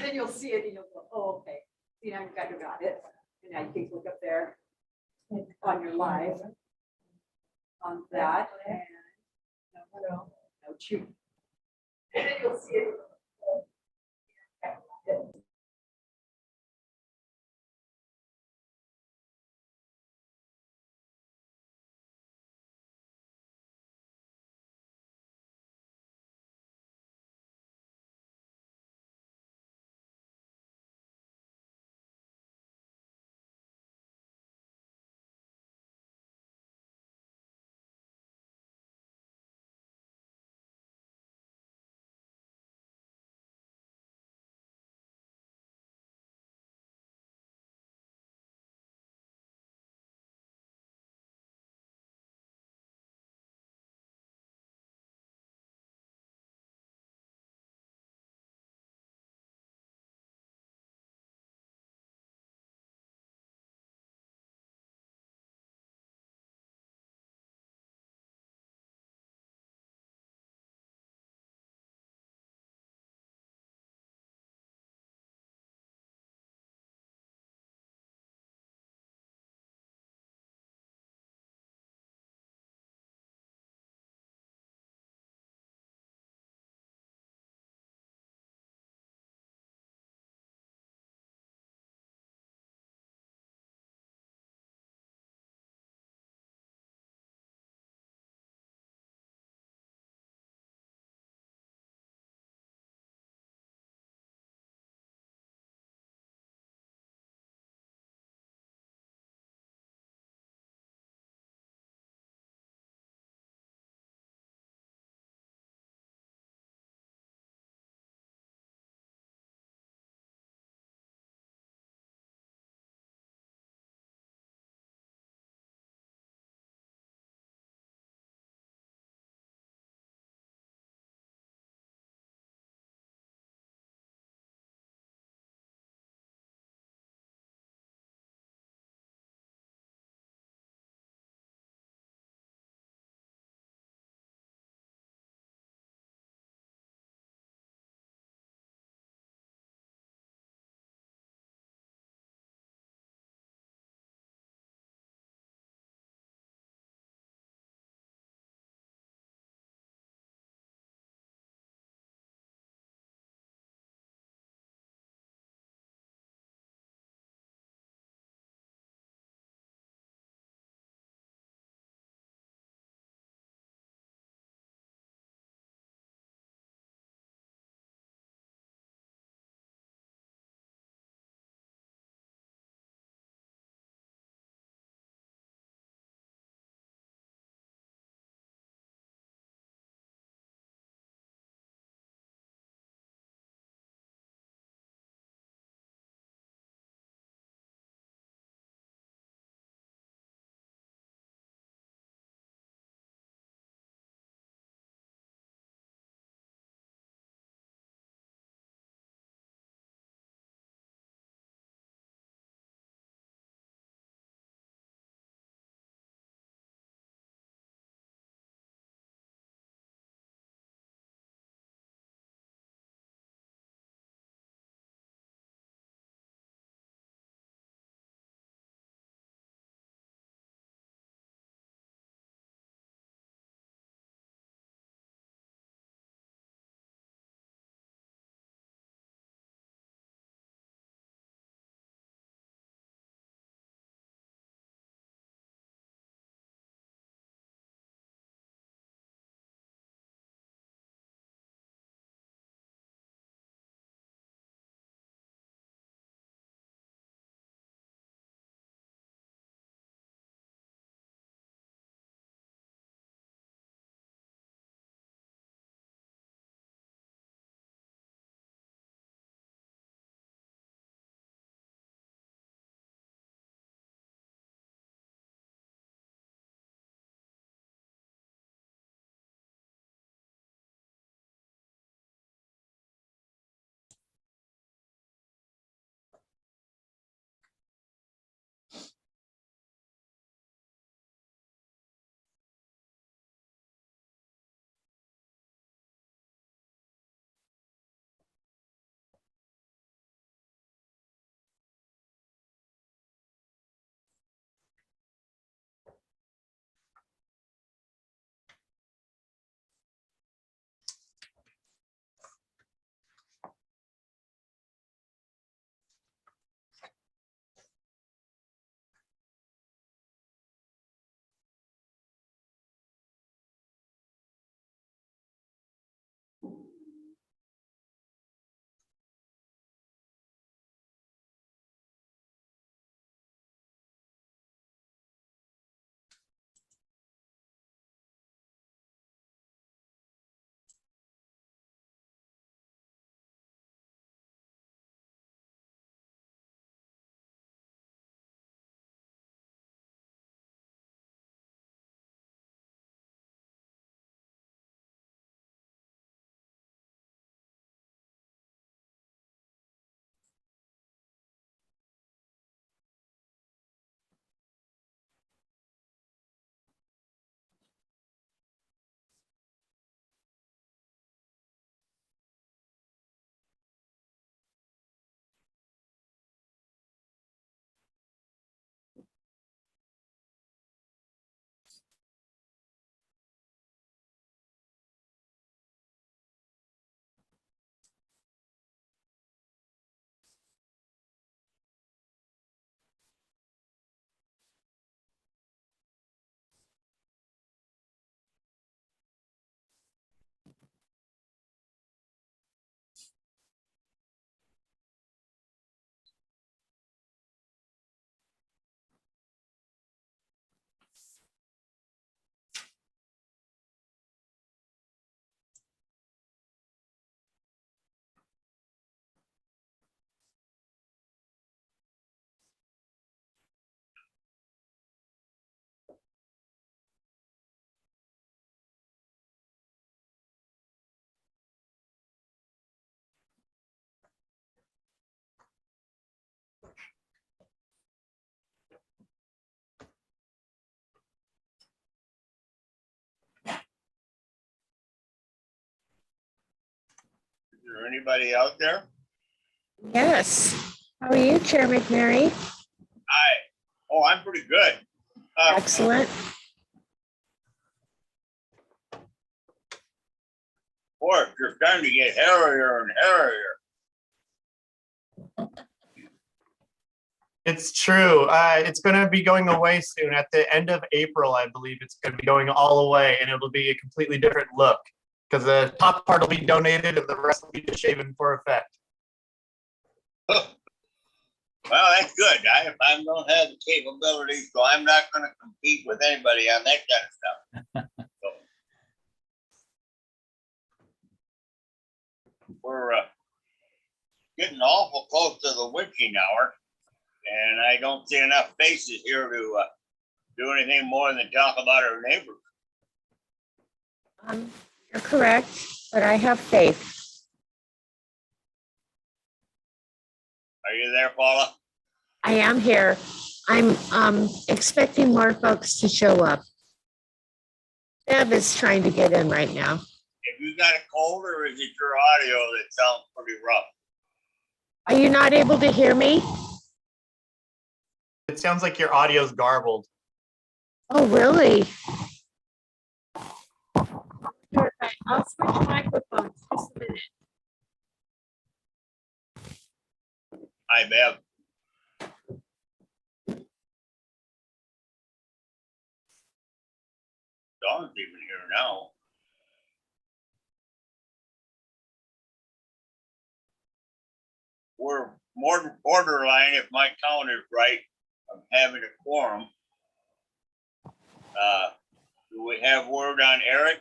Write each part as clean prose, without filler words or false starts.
then you'll see it and you'll go, oh, okay. See, now you got it. And now you can look up there on your live on that. And no, chew. And then you'll see it. there anybody out there? Yes. How are you, Chair McNary? I'm pretty good. Excellent. Boy, it's just starting to get hairier and hairier. It's true. It's going to be going away soon. At the end of April, I believe it's going to be going all away, and it'll be a completely different look because the top part will be donated and the rest will be just shaven for effect. Well, that's good. I don't have the capabilities, so I'm not going to compete with anybody on that kind of stuff. So, we're getting awful close to the witching hour, and I don't see enough faces here to do anything more than talk about our neighbors. You're correct, but I have faith. Are you there, Paula? I am here. I'm expecting more folks to show up. Deb is trying to get in right now. Have you got a cold, or is it your audio that sounds pretty rough? Are you not able to hear me? It sounds like your audio's garbled. Oh, really? I'll switch microphones just a minute. Hi, Bev. Dawn's even here now. We're more than borderline, if my count is right, of having a quorum. Do we have word on Eric?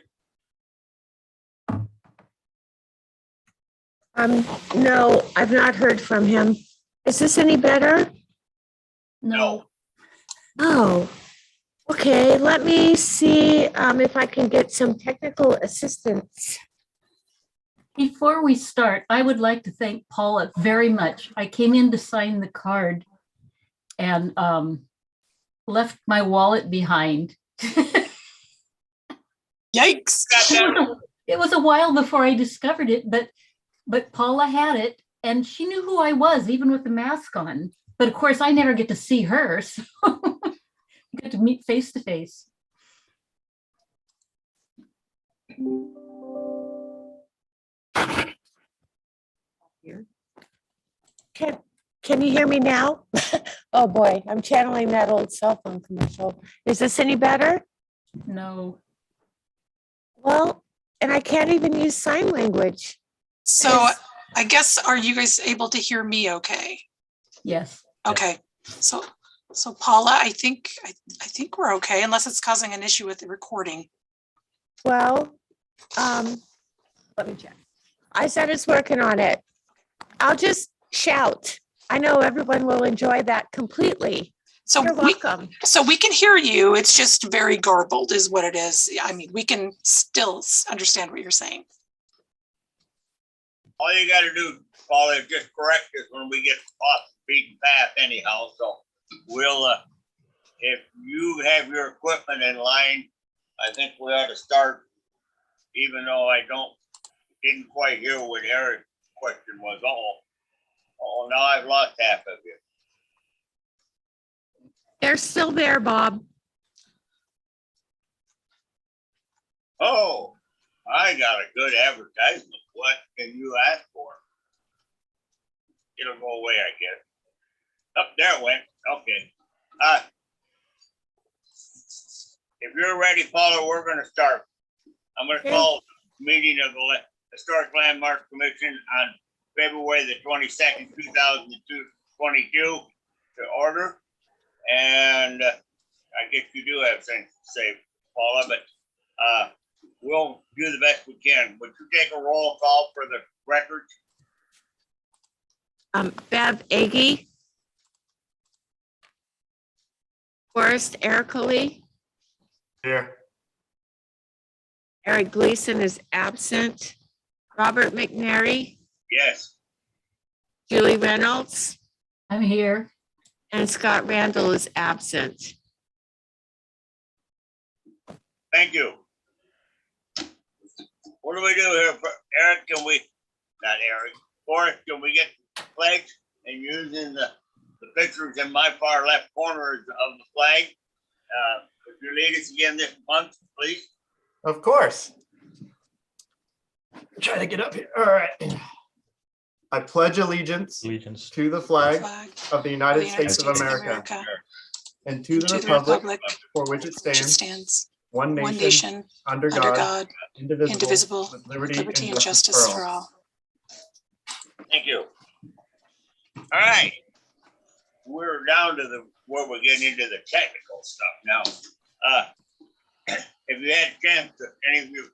No, I've not heard from him. Is this any better? No. Oh, okay. Let me see if I can get some technical assistance. Before we start, I would like to thank Paula very much. I came in to sign the card and left my wallet behind. Yikes. It was a while before I discovered it, but Paula had it and she knew who I was, even with the mask on. But of course, I never get to see her, so you get to meet face to face. Can you hear me now? Oh boy, I'm channeling that old cell phone commercial. Is this any better? No. Well, and I can't even use sign language. So I guess, are you guys able to hear me okay? Yes. Okay. So Paula, I think we're okay, unless it's causing an issue with the recording. Well, let me check. I said it's working on it. I'll just shout. I know everyone will enjoy that completely. So You're welcome. we can hear you. It's just very garbled is what it is. I mean, we can still understand what you're saying. All you gotta do, Paula, is just correct us when we get off the beaten path anyhow, so we'll, if you have your equipment in line, I think we ought to start, even though didn't quite hear what Eric's question was. Oh, now I've lost half of you. They're still there, Bob. Oh, I got a good advertisement. What can you ask for? It'll go away, I guess. Up there it went. Okay. If you're ready, Paula, we're going to start. I'm going to call the meeting of the Historic Landmark Commission on February the 22nd, 2022 to order. And I guess you do have things to say, Paula, but we'll do the best we can. Would you take a roll call for the record? Bev Agee. Forrest Ericoli. Here. Eric Gleason is absent. Robert McNary, Yes. Julie Reynolds, I'm here. and Scott Randall is absent. Thank you. What do we do here? Eric, can we not Eric. Forrest, can we get flags and using the pictures in my far left corner of the flag? If you lead us again this month, please. Of course. Try to get up here. All right. I pledge allegiance Allegiance to the flag Flag of the of United the United States of America and to and the to the republic republic for which it which it stands, stands, one one nation, nation, under under God, God, indivisible, indivisible, with liberty and justice for all. Thank you. All right. We're down to where we're getting into the technical stuff now. If you had a chance, any of you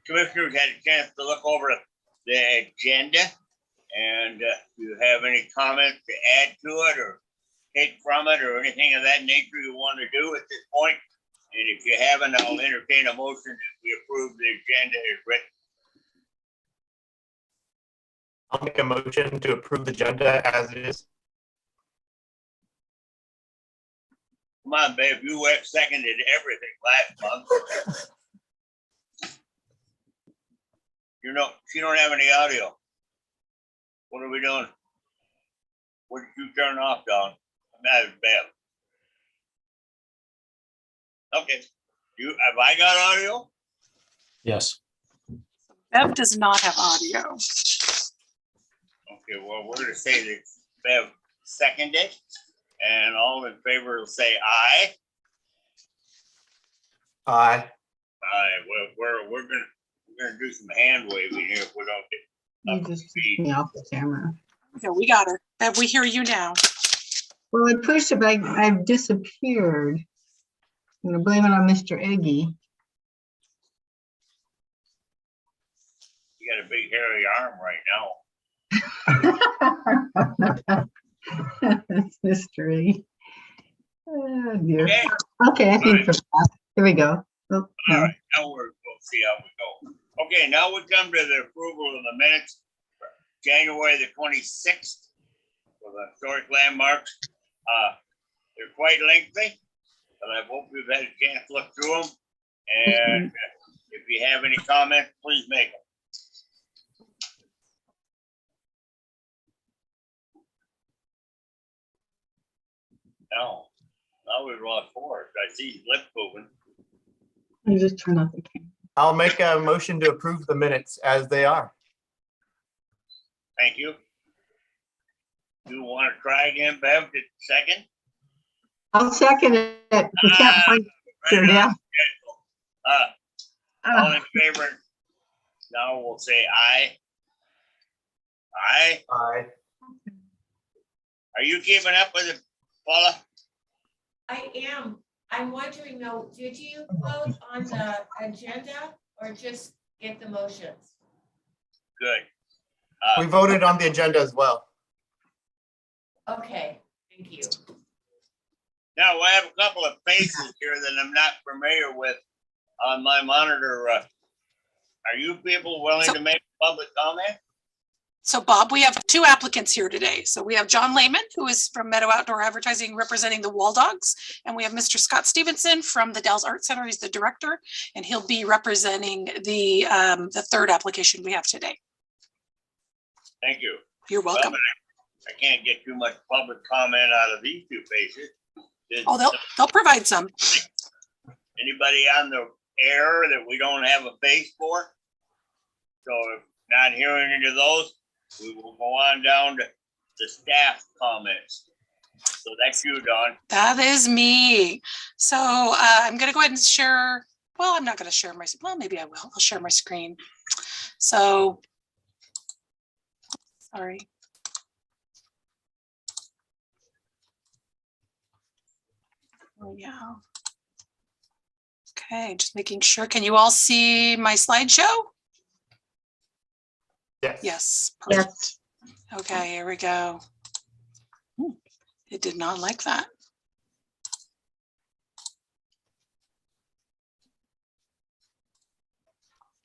commissioners had a chance to look over the agenda, and you have any comments to add to it or take from it or anything of that nature you want to do at this point? And if you haven't, I'll entertain a motion that we approve the agenda as written. I'll make a motion to approve the agenda as it is. Come on, babe, you have seconded everything last month. You know, she don't have any audio. What are we doing? What did you turn off, Don? That is bad. Okay, have I got audio? Yes. Bev does not have audio. Okay, well, we're gonna say that Bev seconded, and all in favor will say aye. Aye. Aye, well, we're gonna do some hand waving here if we don't get You up to just speed. took me off the camera. Okay, we got her. Bev, we hear you now. Well, I pushed it, but I've disappeared. I'm gonna blame it on Mr. Eggy. You got a big hairy arm right now. That's Mr. Eggy. Oh dear. Okay, Okay, I think for that. Here we go. Oh, all no. right, now we'll see how we go. Okay, now we come to the approval of the minutes for January the 26th for the historic landmarks. They're quite lengthy, but I hope you've had a chance to look through them. And if you have any comments, please make them. No, now we've lost Forrest. I see his lip moving. You just turn off the camera. I'll make a motion to approve the minutes as they are. Thank you. You want to try again, Bev, to second? I'll second it. We can't find Right it, yeah. on schedule. All Ah, in favor? Now we'll say aye. Aye. Aye. Are you keeping up with it, Paula? I am. I'm wondering though, did you vote on the agenda or just get the motions? Good. We voted on the agenda as well. Okay, thank you. Now, I have a couple of faces here that I'm not familiar with on my monitor. Are you people willing to make public comment? So Bob, we have two applicants here today. So we have John Lehman, who is from Meadow Outdoor Advertising representing the Wall Dogs. And we have Mr. Scott Stevenson from the Dalles Art Center. He's the director, and he'll be representing the third application we have today. Thank you. You're welcome. I can't get too much public comment out of these two faces. Oh, they'll provide some. Anybody on the air that we don't have a face for? So if not hearing any of those, we will go on down to the staff comments. So that's you, Don. That is me. So I'm going to go ahead and share. Well, I'm not going to share my, well, maybe I will. I'll share my screen. So, sorry. Oh, yeah. Okay, just making sure. Can you all see my slideshow? Yes. Yes. Perfect. yes. Okay, here we go. It did not like that.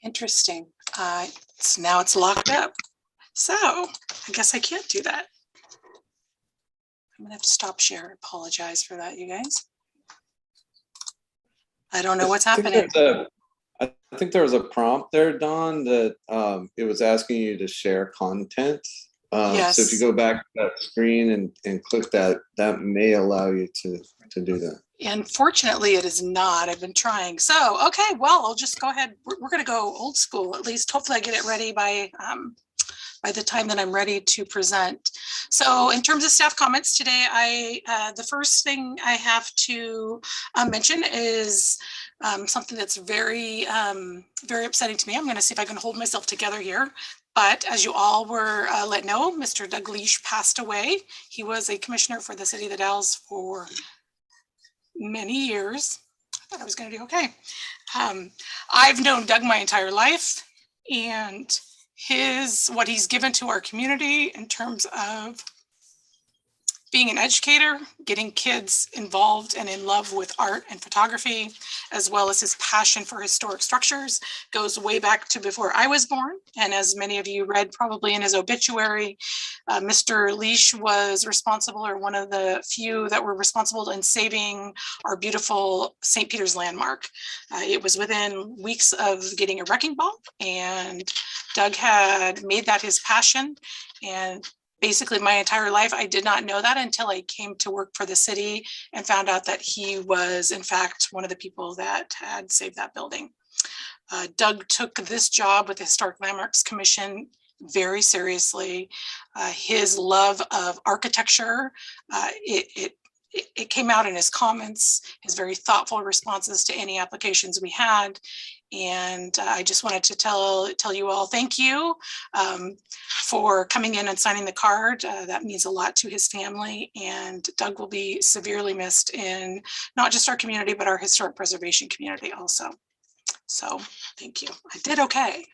Interesting. Now it's locked up. So I guess I can't do that. I'm gonna have to stop share. Apologize for that, you guys. I don't know what's happening. I think there was a prompt there, Don, that it was asking you to share content. So if you Yes. go back to that screen and click that, that may allow you to do that. Unfortunately, it is not. I've been trying. So, okay, well, I'll just go ahead. We're going to go old school, at least. Hopefully I get it ready by the time that I'm ready to present. So in terms of staff comments today, the first thing I have to mention is something that's very, very upsetting to me. I'm going to see if I can hold myself together here. But as you all were let know, Mr. Doug Leash passed away. He was a commissioner for the city of the Dalles for many years. I thought I was going to do okay. I've known Doug my entire life, and what he's given to our community in terms of being an educator, getting kids involved and in love with art and photography, as well as his passion for historic structures, goes way back to before I was born. And as many of you read probably in his obituary, Mr. Leash was responsible, or one of the few that were responsible in saving our beautiful St. Peter's landmark. It was within weeks of getting a wrecking ball, and Doug had made that his passion. And basically my entire life, I did not know that until I came to work for the city and found out that he was in fact one of the people that had saved that building. Doug took this job with the Historic Landmarks Commission very seriously. His love of architecture, it came out in his comments, his very thoughtful responses to any applications we had. And I just wanted to tell you all thank you for coming in and signing the card. That means a lot to his family, and Doug will be severely missed in not just our community, but our historic preservation community also. So thank you. I did okay.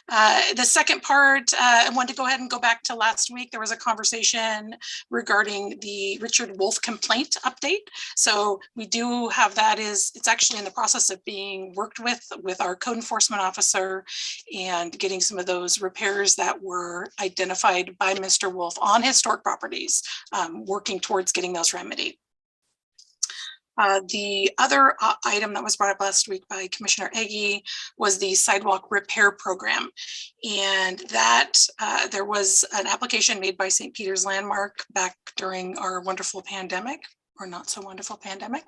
The second part, I wanted to go ahead and go back to last week. There was a conversation regarding the Richard Wolf complaint update. So we do have that. It's actually in the process of being worked with our code enforcement officer and getting some of those repairs that were identified by Mr. Wolf on historic properties, working towards getting those remedied. The other item that was brought up last week by Commissioner Eggy was the sidewalk repair program. And that there was an application made by St. Peter's Landmark back during our wonderful pandemic, or not so wonderful pandemic.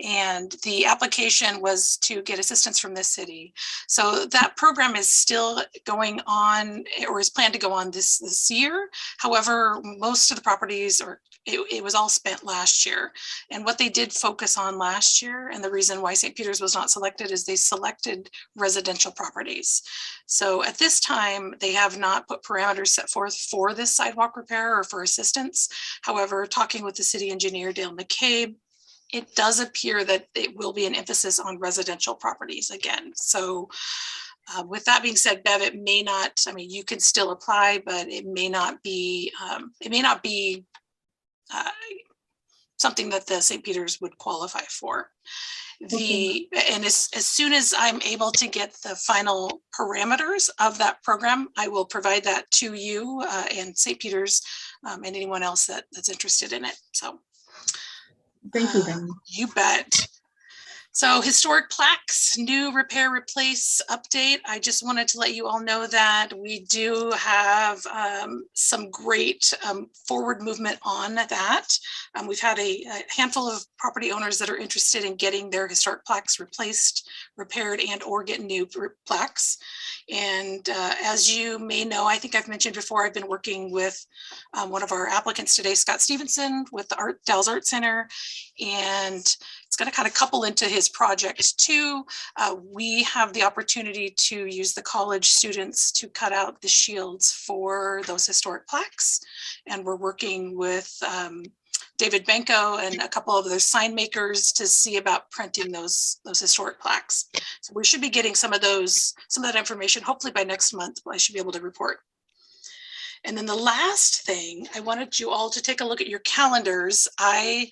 And the application was to get assistance from the city. So that program is still going on, or is planned to go on this year. However, most of the properties, or it was all spent last year. And what they did focus on last year, and the reason why St. Peter's was not selected, is they selected residential properties. So at this time, they have not put parameters set forth for this sidewalk repair or for assistance. However, talking with the city engineer, Dale McCabe, it does appear that it will be an emphasis on residential properties again. So with that being said, Bev, it may not, I mean, you can still apply, but it may not be something that the St. Peter's would qualify for. And as soon as I'm able to get the final parameters of that program, I will provide that to you and St. Peter's and anyone else that's interested in it. So Thank you, Diane. you bet. So historic plaques, new repair, replace update. I just wanted to let you all know that we do have some great forward movement on that. We've had a handful of property owners that are interested in getting their historic plaques replaced, repaired, and or get new plaques. And as you may know, I think I've mentioned before, I've been working with one of our applicants today, Scott Stevenson, with the Dalles Art Center. And it's going to kind of couple into his project too. We have the opportunity to use the college students to cut out the shields for those historic plaques. And we're working with David Benko and a couple of other sign makers to see about printing those historic plaques. So we should be getting some of that information, hopefully by next month. I should be able to report. And then the last thing, I wanted you all to take a look at your calendars. I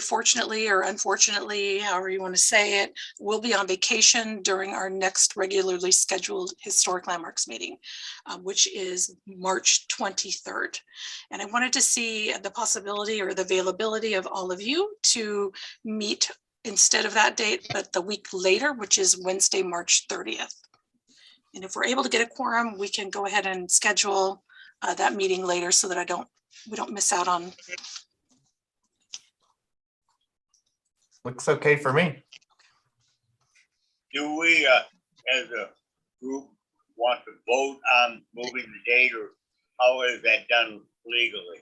fortunately, or unfortunately, however you want to say it, will be on vacation during our next regularly scheduled Historic Landmarks meeting, which is March 23rd. And I wanted to see the possibility or the availability of all of you to meet instead of that date, but the week later, which is Wednesday, March 30th. And if we're able to get a quorum, we can go ahead and schedule that meeting later so that we don't miss out on. Looks okay for me. Do we, as a group, want to vote on moving the date, or how is that done legally?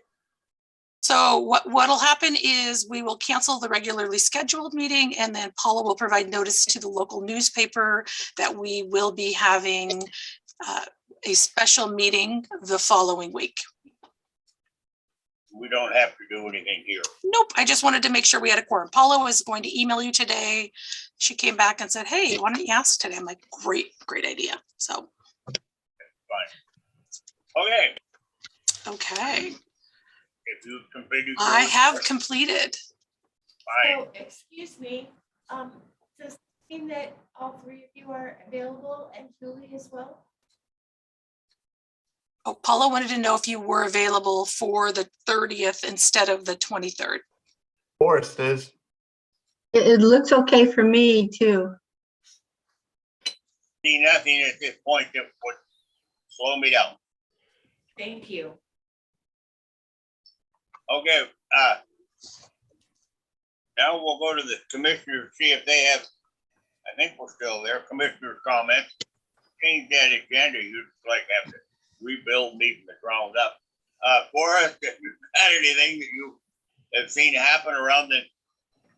So what'll happen is we will cancel the regularly scheduled meeting, and then Paula will provide notice to the local newspaper that we will be having a special meeting the following week. We don't have to do anything here. Nope, I just wanted to make sure we had a quorum. Paula was going to email you today. She came back and said, hey, why don't you ask today? I'm like, great idea. So. Fine. Okay, Okay, if you've completed. I have completed. Fine. So, excuse me, does it mean that all three of you are available and Julie as well? Oh, Paula wanted to know if you were available for the 30th instead of the 23rd. Forrest is. It looks okay for me too. See nothing at this point that would slow me down. Thank you. Okay, now we'll go to the commissioners, see if they have, I think we're still there, commissioners' comments. Change that agenda, you'd like have to rebuild me from the ground up. Forrest, if you've got anything that you have seen happen around the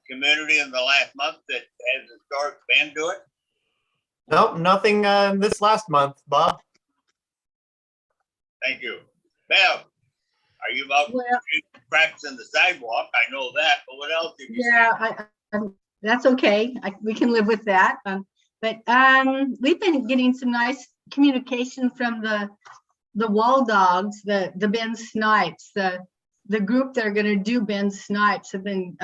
community in the last month that has historic been to it? Nope, nothing this last month, Bob. Thank you. Bev, are you about Well, cracks in the sidewalk? I know that, but what else did you see? yeah, that's okay. We can live with that. But we've been getting some nice communication from the Wall Dogs, the Ben Snipes, the group that are going to do Ben Snipes have been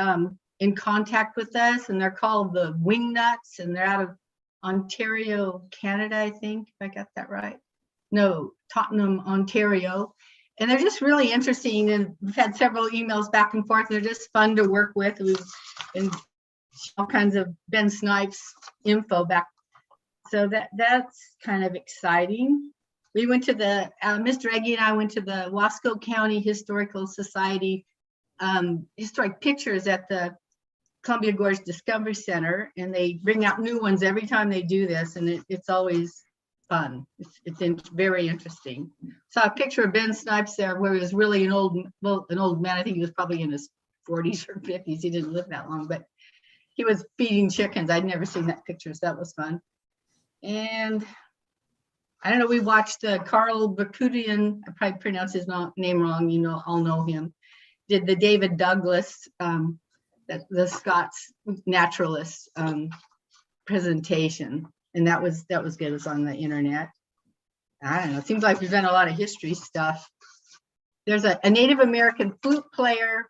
in contact with us, and they're called the Wingnuts, and they're out of Ontario, Canada, I think, if I got that right. No, Tottenham, Ontario. And they're just really interesting, and we've had several emails back and forth. They're just fun to work with. And all kinds of Ben Snipes info back. So that's kind of exciting. We went to the, Mr. Eggy and I went to the Wasco County Historical Society historic pictures at the Columbia Gorge Discovery Center, and they bring out new ones every time they do this, and it's always fun. It's very interesting. Saw a picture of Ben Snipes there where he was really an old man. I think he was probably in his 40s or 50s. He didn't live that long, but he was feeding chickens. I'd never seen that picture, so that was fun. And I don't know, we watched Carl Bakutian, I probably pronounced his name wrong, you know, I'll know him, did the David Douglas, the Scots naturalist presentation. And that was good. It was on the internet. I don't know, it seems like we've done a lot of history stuff. There's a Native American flute player,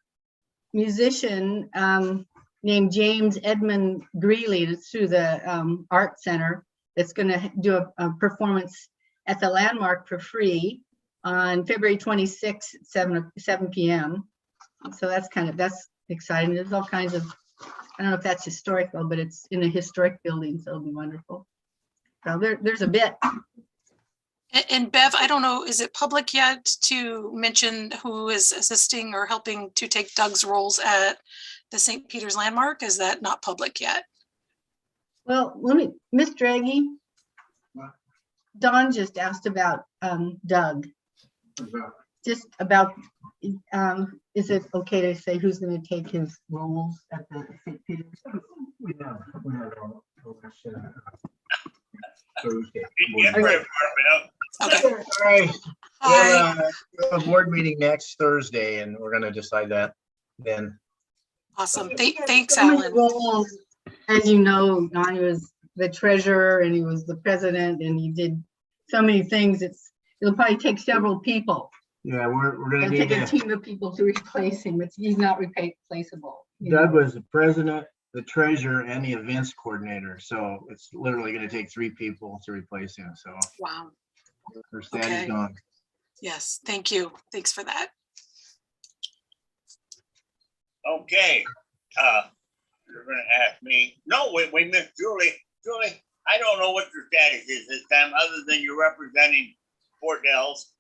musician named James Edmund Greeley that's through the Art Center that's going to do a performance at the Landmark for free on February 26th at 7 p.m. So that's exciting. There's all kinds of, I don't know if that's historical, but it's in a historic building, so it'll be wonderful. So there's a bit. And Bev, I don't know, is it public yet to mention who is assisting or helping to take Doug's roles at the St. Peter's Landmark? Is that not public yet? Well, Mr. Eggy, Don just asked about Doug. Just about, is it okay to say who's going to take his roles at the St. Peter's? We have Thursday. Get ready for it, man. Okay. All right. Hi. We have a board meeting next Thursday, and we're gonna decide that then. Awesome. Thanks, So many Alan. roles. As you know, Don was the treasurer and he was the president and he did so many things. It'll probably take several people. Yeah, we're gonna It'll need take a to. team of people to replace him. He's not replaceable. Doug was the president, the treasurer, and the events coordinator. So it's literally gonna take 3 people to replace him. So Wow. we're sad Okay. he's gone. Yes, thank you. Thanks for that. Okay, You're gonna ask me, no, we missed Julie. Julie, I don't know what your status is this time, other than you're representing Fort Dells.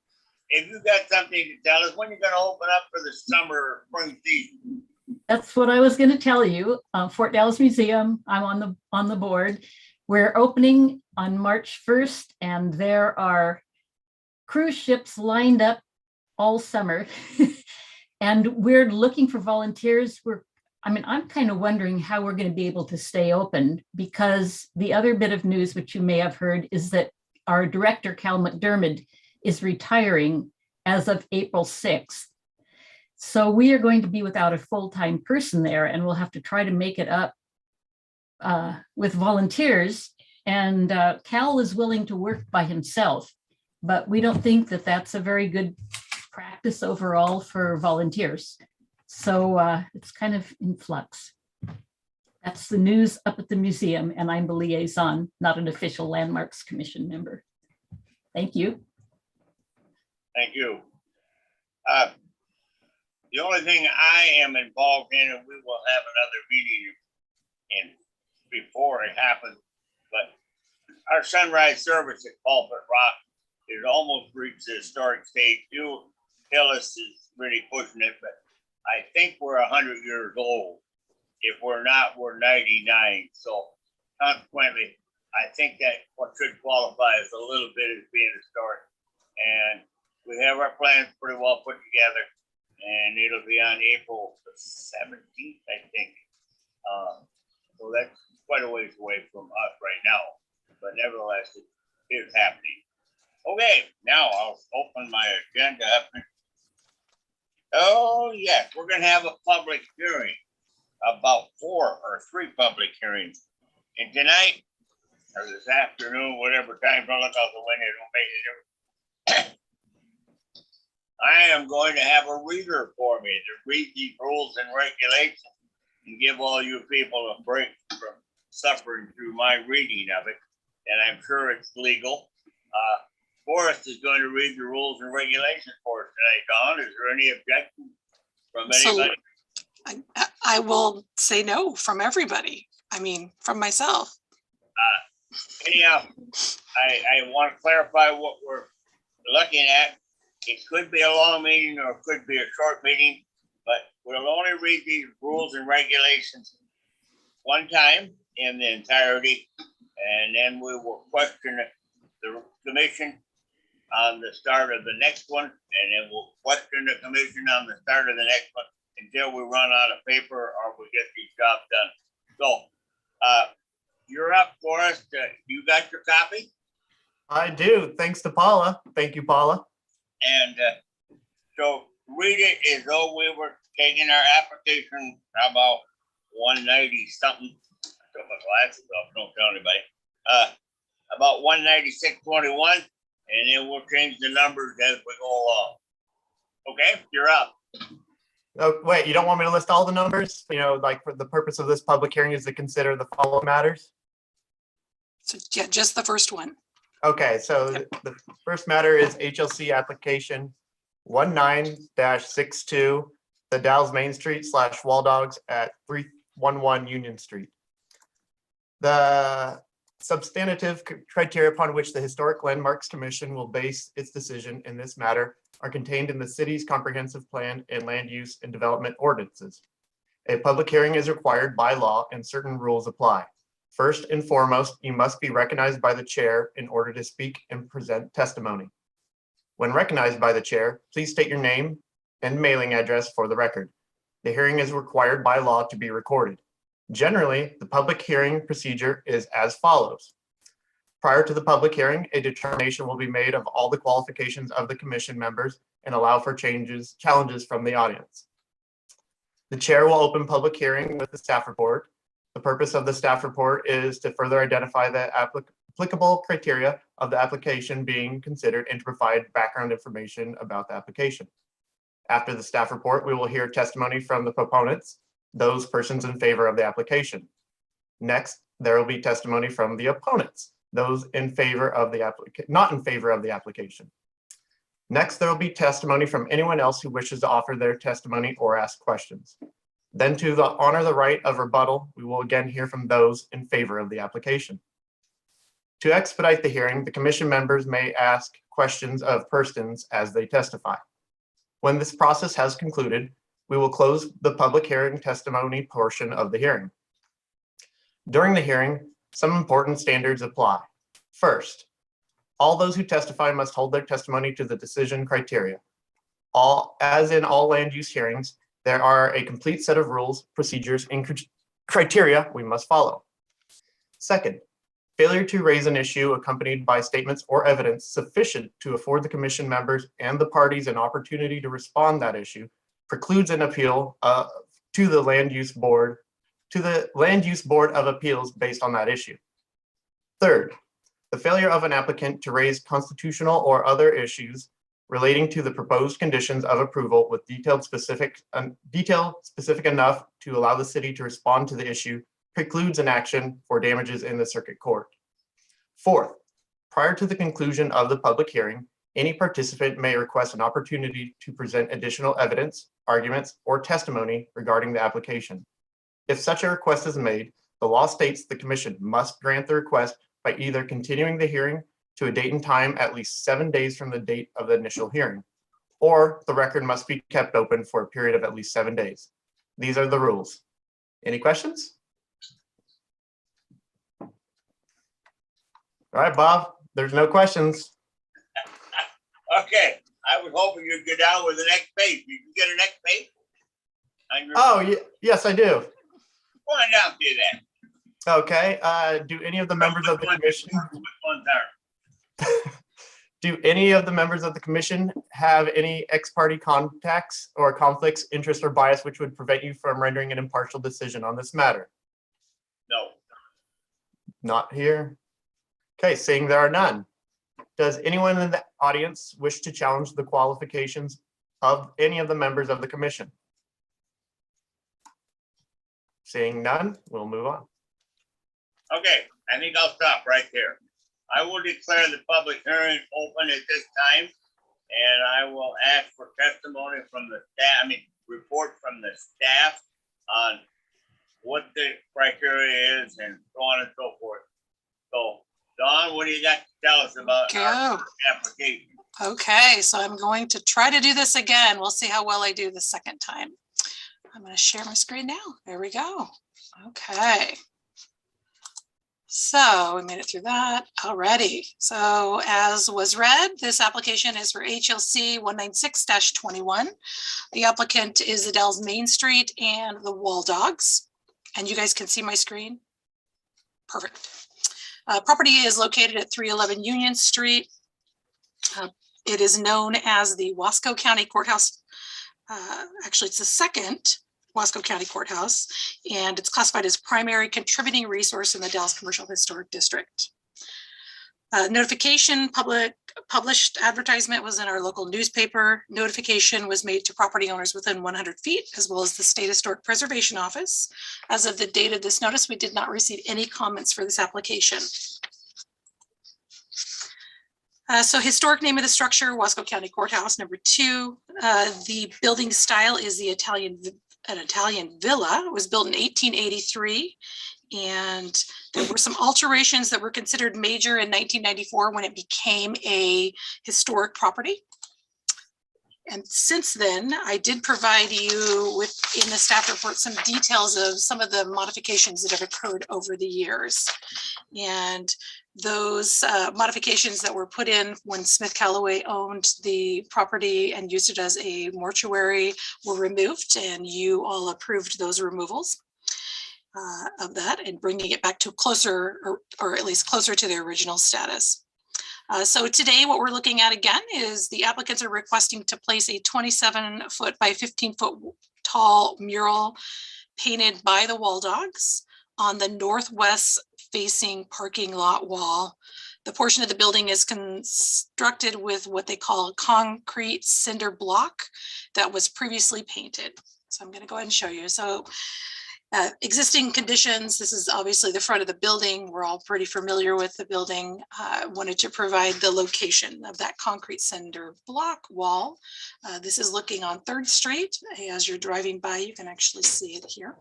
If you got something to tell us, when you're gonna open up for the summer or spring season? That's what I was going to tell you. Fort Dallas Museum, I'm on the board. We're opening on March 1st, and there are cruise ships lined up all summer. And we're looking for volunteers. I'm kind of wondering how we're going to be able to stay open, because the other bit of news, which you may have heard, is that our director, Cal McDermott, is retiring as of April 6th. So we are going to be without a full-time person there, and we'll have to try to make it up with volunteers. And Cal is willing to work by himself, but we don't think that that's a very good practice overall for volunteers. So it's kind of in flux. That's the news up at the museum, and I'm the liaison, not an official Landmarks Commission member. Thank you. Thank you. The only thing I am involved in, and we will have another meeting in before it happens, but our sunrise service at Pulpit Rock is almost reached the historic stage. Hillis is really pushing it, but I think we're 100 years old. If we're not, we're 99. So consequently, I think that what should qualify as a little bit as being historic. And we have our plans pretty well put together, and it'll be on April the 17th, I think. So that's quite a ways away from us right now, but nevertheless, it is happening. Okay, now I'll open my agenda up. Oh yes, we're gonna have a public hearing, about 4 or 3 public hearings. And tonight, or this afternoon, whatever time, don't look out the window, don't make it difference. I am going to have a reader for me to read these rules and regulations and give all you people a break from suffering through my reading of it. And I'm sure it's legal. Forrest is going to read the rules and regulations for us tonight. Dawn, is there any objection from anybody? I will say no from everybody. I mean, from myself. Anyhow, I want to clarify what we're looking at. It could be a long meeting or it could be a short meeting, but we'll only read these rules and regulations one time in the entirety, and then we will question the commission on the start of the next one, and then we'll question the commission on the start of the next one until we run out of paper or we get these jobs done. So you're up for us. You got your copy? I do. Thanks to Paula. Thank you, Paula. And so read it as though we were taking our application about 190 something. I took my glasses off, don't tell anybody. About 196.21, and then we'll change the numbers as we go along. Okay, you're up. Oh, wait, you don't want me to list all the numbers? You know, like for the purpose of this public hearing is to consider the following matters? So yeah, just the first one. Okay, so the first matter is HLC application 19-62, the Dalles Main Street / Wall Dogs at 311 Union Street. The substantive criteria upon which the Historic Landmarks Commission will base its decision in this matter are contained in the city's comprehensive plan and land use and development ordinances. A public hearing is required by law and certain rules apply. First and foremost, you must be recognized by the chair in order to speak and present testimony. When recognized by the chair, please state your name and mailing address for the record. The hearing is required by law to be recorded. Generally, the public hearing procedure is as follows. Prior to the public hearing, a determination will be made of all the qualifications of the commission members and allow for challenges from the audience. The chair will open public hearing with the staff report. The purpose of the staff report is to further identify the applicable criteria of the application being considered and to provide background information about the application. After the staff report, we will hear testimony from the proponents, those persons in favor of the application. Next, there will be testimony from the opponents, those in favor of the not in favor of the application. Next, there will be testimony from anyone else who wishes to offer their testimony or ask questions. Then to honor the right of rebuttal, we will again hear from those in favor of the application. To expedite the hearing, the commission members may ask questions of persons as they testify. When this process has concluded, we will close the public hearing testimony portion of the hearing. During the hearing, some important standards apply. First, all those who testify must hold their testimony to the decision criteria. As in all land use hearings, there are a complete set of rules, procedures, and criteria we must follow. Second, failure to raise an issue accompanied by statements or evidence sufficient to afford the commission members and the parties an opportunity to respond to that issue precludes an appeal to the Land Use Board of Appeals based on that issue. Third, the failure of an applicant to raise constitutional or other issues relating to the proposed conditions of approval with detail specific enough to allow the city to respond to the issue precludes an action for damages in the circuit court. Fourth, prior to the conclusion of the public hearing, any participant may request an opportunity to present additional evidence, arguments, or testimony regarding the application. If such a request is made, the law states the commission must grant the request by either continuing the hearing to a date and time at least 7 days from the date of the initial hearing, or the record must be kept open for a period of at least 7 days. These are the rules. Any questions? All right, Bob, there's no questions. Okay, I was hoping you'd get down with the next page. You can get a next page? Oh, yes, I do. Go on down to that. Okay, do any of the members of the commission, Which ones are? do any of the members of the commission have any ex-party contacts or conflicts, interest, or bias which would prevent you from rendering an impartial decision on this matter? No. Not here. Okay, seeing there are none. Does anyone in the audience wish to challenge the qualifications of any of the members of the commission? Seeing none, we'll move on. Okay, I think I'll stop right there. I will declare the public hearing open at this time, and I will ask for testimony from the staff, report from the staff on what the criteria is and so on and so forth. So, Dawn, what do you got to tell us about our application? Okay, so I'm going to try to do this again. We'll see how well I do the second time. I'm going to share my screen now. There we go. Okay. So we made it through that already. So as was read, this application is for HLC 196-21. The applicant is Adele's Main Street and the Wall Dogs. And you guys can see my screen? Perfect. Property is located at 311 Union Street. It is known as the Wasco County Courthouse. Actually, it's the second Wasco County Courthouse, and it's classified as primary contributing resource in the Dallas Commercial Historic District. Notification, published advertisement was in our local newspaper. Notification was made to property owners within 100 feet, as well as the State Historic Preservation Office. As of the date of this notice, we did not receive any comments for this application. So historic name of the structure, Wasco County Courthouse. Number 2, the building style is the an Italian villa. It was built in 1883. And there were some alterations that were considered major in 1994 when it became a historic property. And since then, I did provide you with, in the staff report, some details of some of the modifications that have occurred over the years. And those modifications that were put in when Smith Calloway owned the property and used it as a mortuary were removed, and you all approved those removals of that and bringing it back to closer, or at least closer to the original status. So today what we're looking at again is the applicants are requesting to place a 27-foot by 15-foot tall mural painted by the Wall Dogs on the northwest facing parking lot wall. The portion of the building is constructed with what they call concrete cinder block that was previously painted. So I'm going to go ahead and show you. So Existing conditions, this is obviously the front of the building. We're all pretty familiar with the building. Wanted to provide the location of that concrete cinder block wall. This is looking on 3rd Street. As you're driving by, you can actually see it here.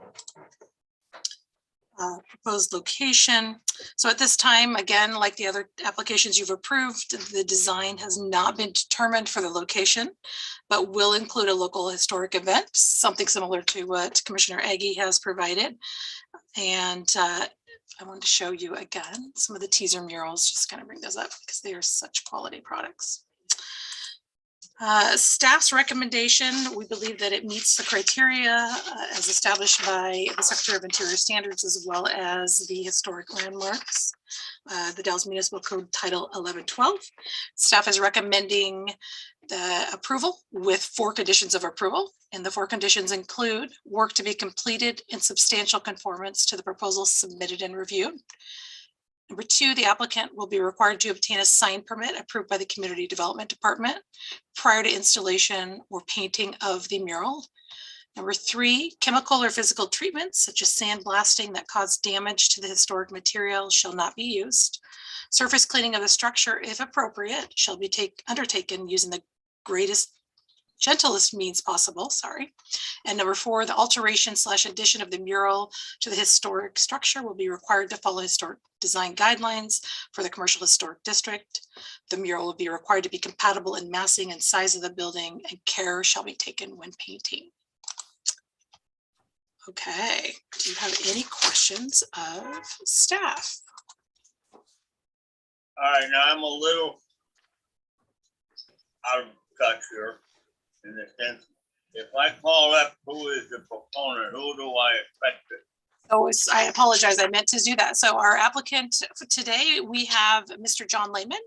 Proposed location. So at this time, again, like the other applications you've approved, the design has not been determined for the location, but will include a local historic event, something similar to what Commissioner Aggie has provided. And I wanted to show you again some of the teaser murals, just kind of bring those up because they are such quality products. Staff's recommendation, we believe that it meets the criteria as established by the Secretary of Interior Standards, as well as the historic landmarks, the Dallas Municipal Code Title 1112. Staff is recommending the approval with 4 conditions of approval. And the 4 conditions include work to be completed in substantial conformance to the proposal submitted and reviewed. Number 2, the applicant will be required to obtain a sign permit approved by the Community Development Department prior to installation or painting of the mural. Number 3, chemical or physical treatments such as sandblasting that cause damage to the historic material shall not be used. Surface cleaning of the structure, if appropriate, shall be undertaken using the gentlest means possible, And number 4, the alteration / addition of the mural to the historic structure will be required to follow historic design guidelines for the commercial historic district. The mural will be required to be compatible in massing and size of the building, and care shall be taken when painting. Okay, do you have any questions of staff? All right, now I'm a little out of touch here in the sense, if I call up who is the proponent, who do I expect it? Oh, I apologize. I meant to do that. So our applicant for today, we have Mr. John Lehman,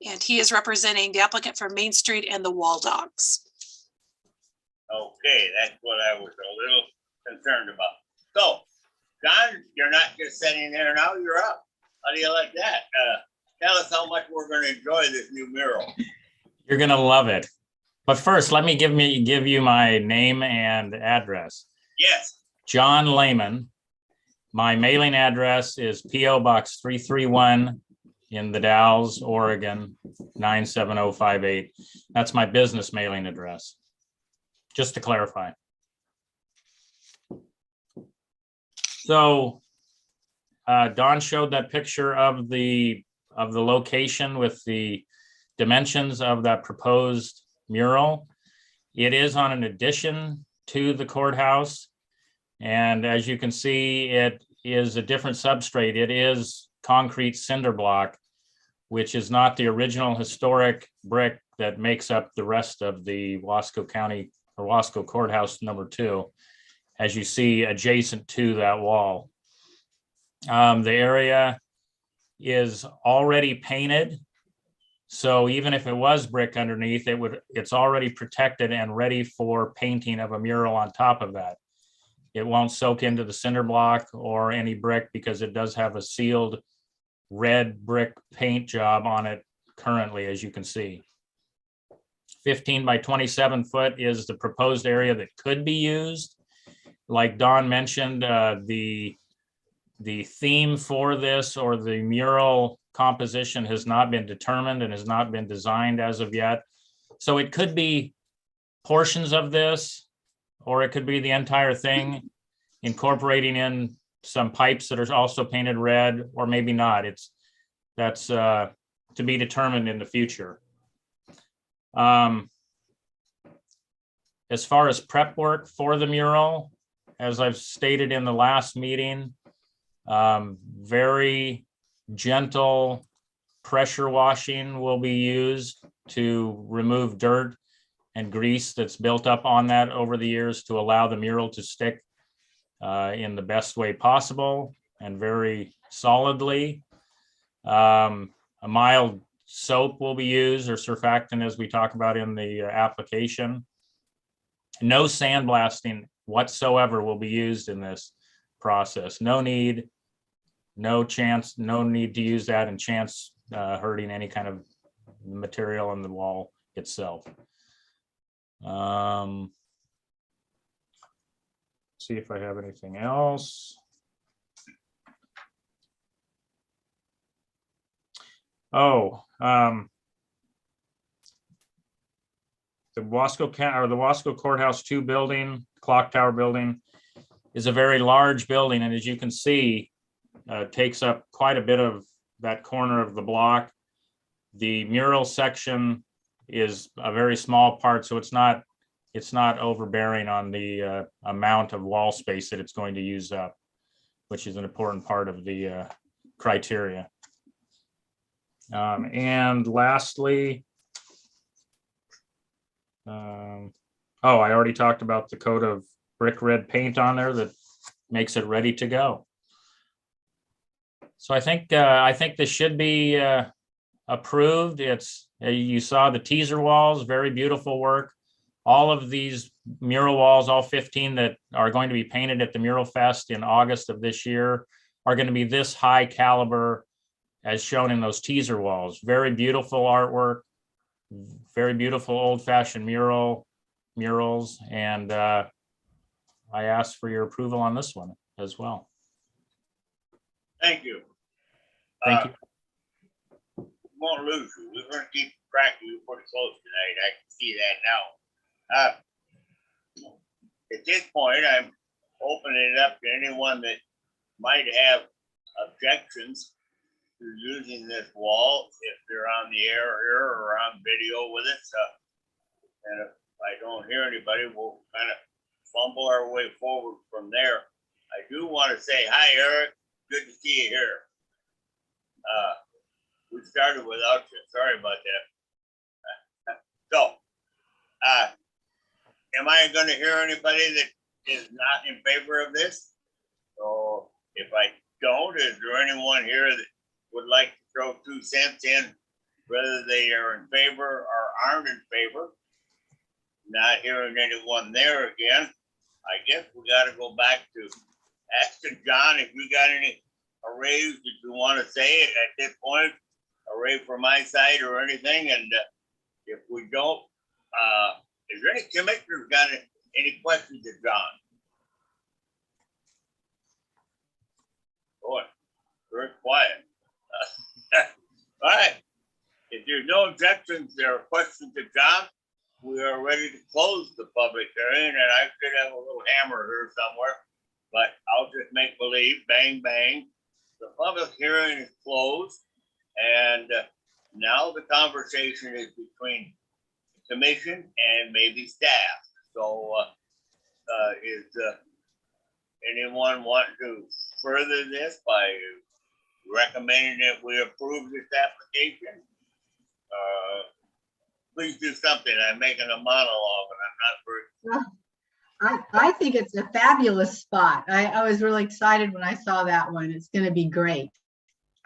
and he is representing the applicant for Main Street and the Wall Dogs. Okay, that's what I was a little concerned about. So, John, you're not just sitting there now, you're up. How do you like that? Tell us how much we're gonna enjoy this new mural. You're gonna love it. But first, let me give you my name and address. Yes. John Lehman. My mailing address is P.O. Box 331 in the Dalles, Oregon, 97058. That's my business mailing address, just to clarify. So Don showed that picture of the location with the dimensions of that proposed mural. It is on an addition to the courthouse. And as you can see, it is a different substrate. It is concrete cinder block, which is not the original historic brick that makes up the rest of the Wasco County or Wasco Courthouse number 2, as you see adjacent to that wall. The area is already painted. So even if it was brick underneath, it's already protected and ready for painting of a mural on top of that. It won't soak into the cinder block or any brick because it does have a sealed red brick paint job on it currently, as you can see. 15 by 27 foot is the proposed area that could be used. Like Don mentioned, the theme for this or the mural composition has not been determined and has not been designed as of yet. So it could be portions of this, or it could be the entire thing, incorporating in some pipes that are also painted red, or maybe not. That's to be determined in the future. As far as prep work for the mural, as I've stated in the last meeting, very gentle pressure washing will be used to remove dirt and grease that's built up on that over the years to allow the mural to stick in the best way possible and very solidly. A mild soap will be used, or surfactant, as we talk about in the application. No sandblasting whatsoever will be used in this process. No need to use that and chance hurting any kind of material on the wall itself. see if I have anything else. Oh, the Wasco Courthouse 2 building, Clock Tower building, is a very large building, and as you can see, takes up quite a bit of that corner of the block. The mural section is a very small part, so it's not overbearing on the amount of wall space that it's going to use up, which is an important part of the criteria. And lastly, I already talked about the coat of brick red paint on there that makes it ready to go. So I think this should be approved. It's you saw the teaser walls, very beautiful work. All of these mural walls, all 15 that are going to be painted at the Mural Fest in August of this year, are going to be this high caliber as shown in those teaser walls. Very beautiful artwork, very beautiful old-fashioned murals, and I ask for your approval on this one as well. Thank you. Thank you. We won't lose you. We're gonna keep track of you pretty close tonight. I can see that now. At this point, I'm opening it up to anyone that might have objections to using this wall, if they're on the air here or on video with us. And if I don't hear anybody, we'll kind of fumble our way forward from there. I do want to say hi, Eric. Good to see you here. We started without you. Sorry about that. So, am I going to hear anybody that is not in favor of this? So, if I don't, is there anyone here that would like to throw 2 cents in, whether they are in favor or aren't in favor? Not hearing anyone there again. I guess we got to go back to asking John if you got any arrays that you want to say at this point, array from my side or anything. And if we don't, is there any commissioners got any questions of John? Boy, very quiet. All right. If there's no objections or questions of John, we are ready to close the public hearing, and I should have a little hammer here somewhere, but I'll just make believe, bang, bang. The public hearing is closed, and now the conversation is between the commission and maybe staff. So is anyone want to further this by recommending that we approve this application? Please do something. I'm making a monologue and I'm not very. I think it's a fabulous spot. I was really excited when I saw that one. It's going to be great.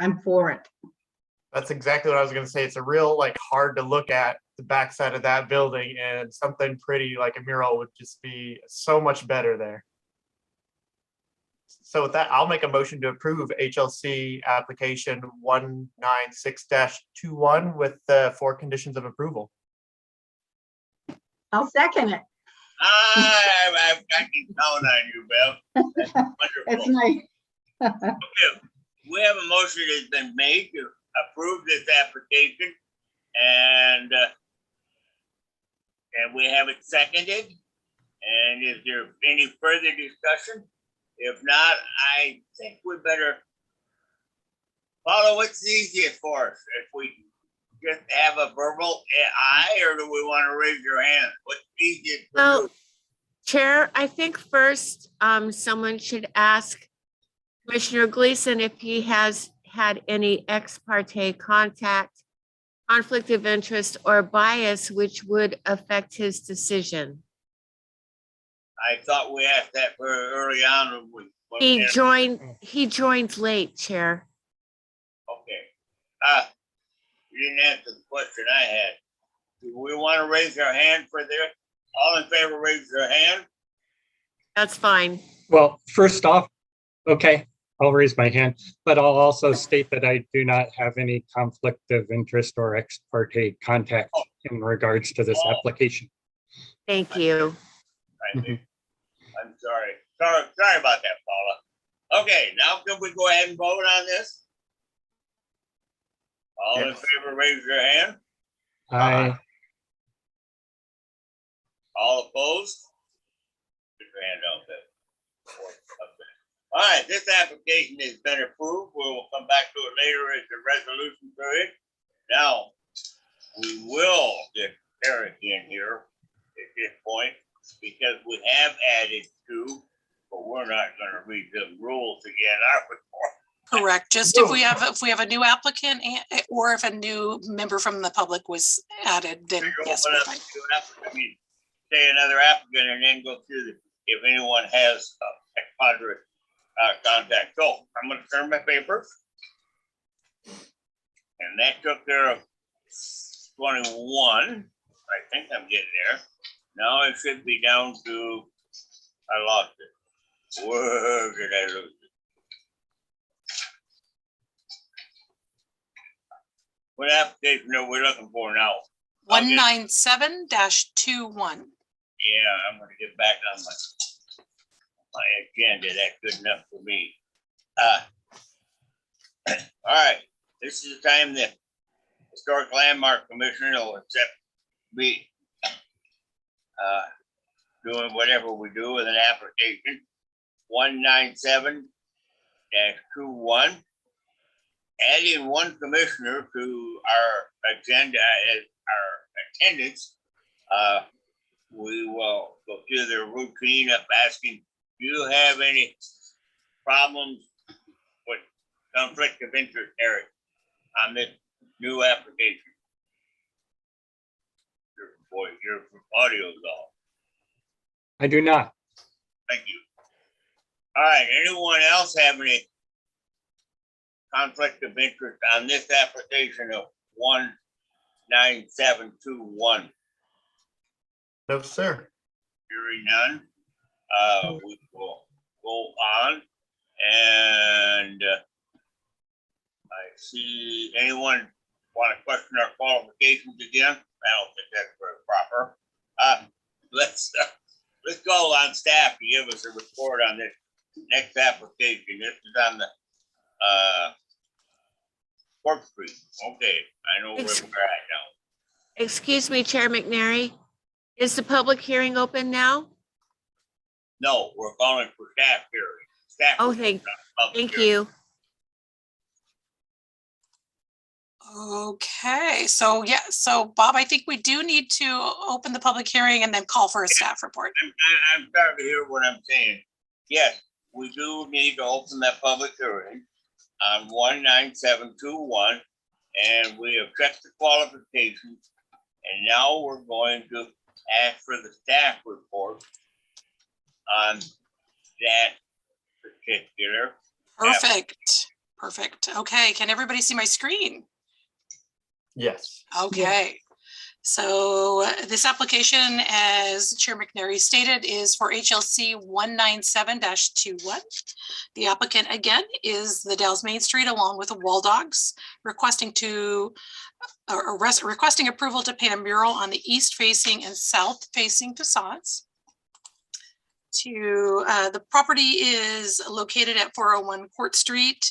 I'm for it. That's exactly what I was going to say. It's a real hard to look at the backside of that building, and something pretty like a mural would just be so much better there. So with that, I'll make a motion to approve HLC application 196-21 with the 4 conditions of approval. I'll second it. I've got to count on you, Bev. That's wonderful. It's my. Okay, we have a motion that's been made to approve this application, and we have it seconded. And is there any further discussion? If not, I think we better follow what's easiest for us. If we just have a verbal aye, or do we want to raise your hand? What's easiest for Well, you? Chair, I think first, someone should ask Commissioner Gleason if he has had any ex parte contact, conflict of interest, or bias which would affect his decision. I thought we asked that very early on. When He joined late, Chair. Okay. You didn't answer the question I had. Do we want to raise our hand for this? All in favor, raise their hand. That's fine. Well, first off, okay, I'll raise my hand, but I'll also state that I do not have any conflict of interest or ex parte contact in regards to this application. Thank you. I'm sorry. sorry about that, Paula. Okay, now can we go ahead and vote on this? All in Yes. favor, raise your hand. I, All opposed? Put your hand up there. Okay. All right, this application has been approved. We'll come back to it later as the resolution period. Now, we will get Eric in here at this point because we have added two, but we're not gonna read the rules again, are we? Correct. Just if we have a new applicant or if a new member from the public was added, then yes, we're fine. I mean, say another applicant and then go through if anyone has a cadre contact. So I'm gonna turn my paper. And that took care of 21. I think I'm getting there. Now it should be down to, I lost it. Where did I lose it? What application are we looking for now? 197-21. Yeah, I'm gonna get back on my agenda. That's good enough for me. All right, this is the time the Historic Landmark Commission will accept me doing whatever we do with an application. 197-21. Adding one commissioner to our agenda as our attendance. We will go through the routine of asking, do you have any problems with conflict of interest, Eric, on this new application? Your audio's off. I do not. Thank you. All right, anyone else have any conflict of interest on this application of 19721? No, sir. Hearing none, we will go on and I see anyone want to question our qualifications again? I don't think that's very proper. Let's go on staff to give us a report on this next application. This is on the Court Street. Okay, I know where we're at now. Excuse me, Chair McNary. Is the public hearing open now? No, we're calling for staff hearing. Staff. Oh, hearing, not public thank hearing. you. Okay, so yeah, so Bob, I think we do need to open the public hearing and then call for a staff report. I'm starting to hear what I'm saying. Yes, we do need to open that public hearing on 19721, and we have checked the qualifications, and now we're going to ask for the staff report on that particular. Perfect. Okay, can everybody see my screen? Yes. Okay. So this application, as Chair McNary stated, is for HLC 197-21. The applicant again is the Dalles Main Street along with the Wall Dogs, requesting approval to paint a mural on the east facing and south facing facades. The property is located at 401 Court Street,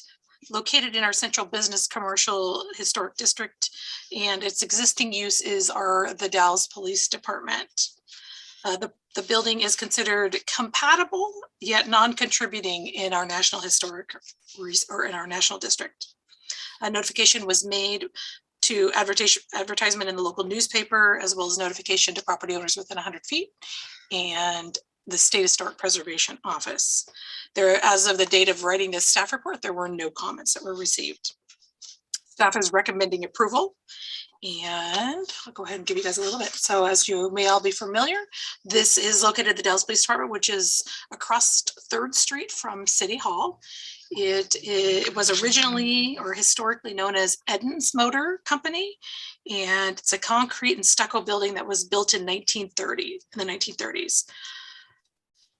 located in our central business commercial historic district, and its existing use is the Dalles Police Department. The building is considered compatible yet non-contributing in our national historic or in our national district. A notification was made to advertisement in the local newspaper, as well as notification to property owners within 100 feet and the State Historic Preservation Office. There, as of the date of writing this staff report, there were no comments that were received. Staff is recommending approval, and I'll go ahead and give you guys a little bit. So as you may all be familiar, this is located at the Dalles Police Department, which is across 3rd Street from City Hall. It was originally or historically known as Eden's Motor Company, and it's a concrete and stucco building that was built in the 1930s.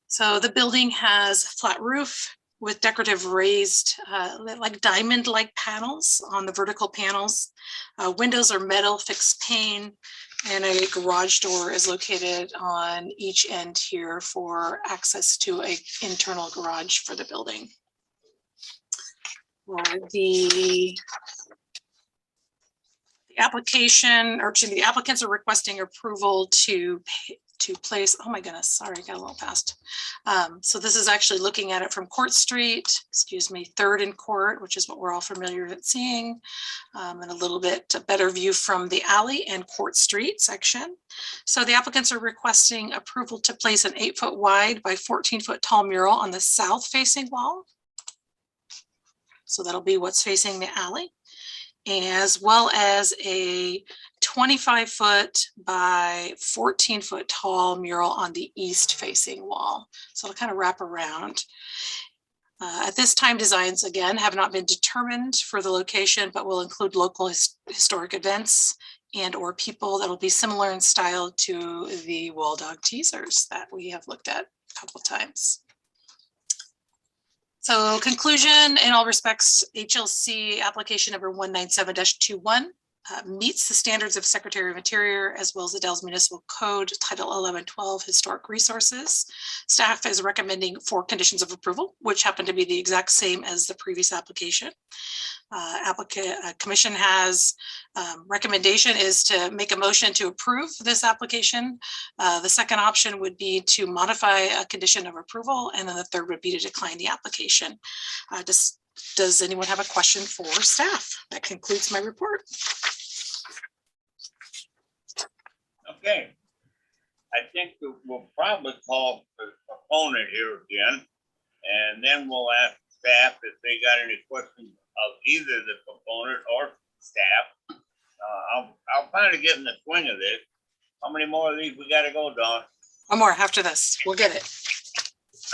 So the building has a flat roof with decorative raised, like diamond-like panels on the vertical panels. Windows are metal fixed pane. And a garage door is located on each end here for access to a internal garage for the building. The application, or excuse me, the applicants are requesting approval to place, oh my goodness, sorry, I got a little fast. So this is actually looking at it from Court Street, excuse me, 3rd and Court, which is what we're all familiar with seeing. And a little bit better view from the alley and Court Street section. So the applicants are requesting approval to place an 8-foot wide by 14-foot tall mural on the south facing wall. So that'll be what's facing the alley, as well as a 25-foot by 14-foot tall mural on the east facing wall. So it'll kind of wrap around. At this time, designs again have not been determined for the location, but will include local historic events and or people that will be similar in style to the wall dog teasers that we have looked at a couple of times. So conclusion, in all respects, HLC application number 197-21 meets the standards of Secretary of Interior as well as the Dalles Municipal Code Title 1112 Historic Resources. Staff is recommending 4 conditions of approval, which happen to be the exact same as the previous application. Commission has recommendation is to make a motion to approve this application. The second option would be to modify a condition of approval, and then the third would be to decline the application. Does anyone have a question for staff? That concludes my report. Okay. I think that we'll probably call the opponent here again, and then we'll ask staff if they got any questions of either the proponent or staff. I'll kind of get in the swing of this. How many more of these we gotta go, Dawn? One more after this. We'll get it.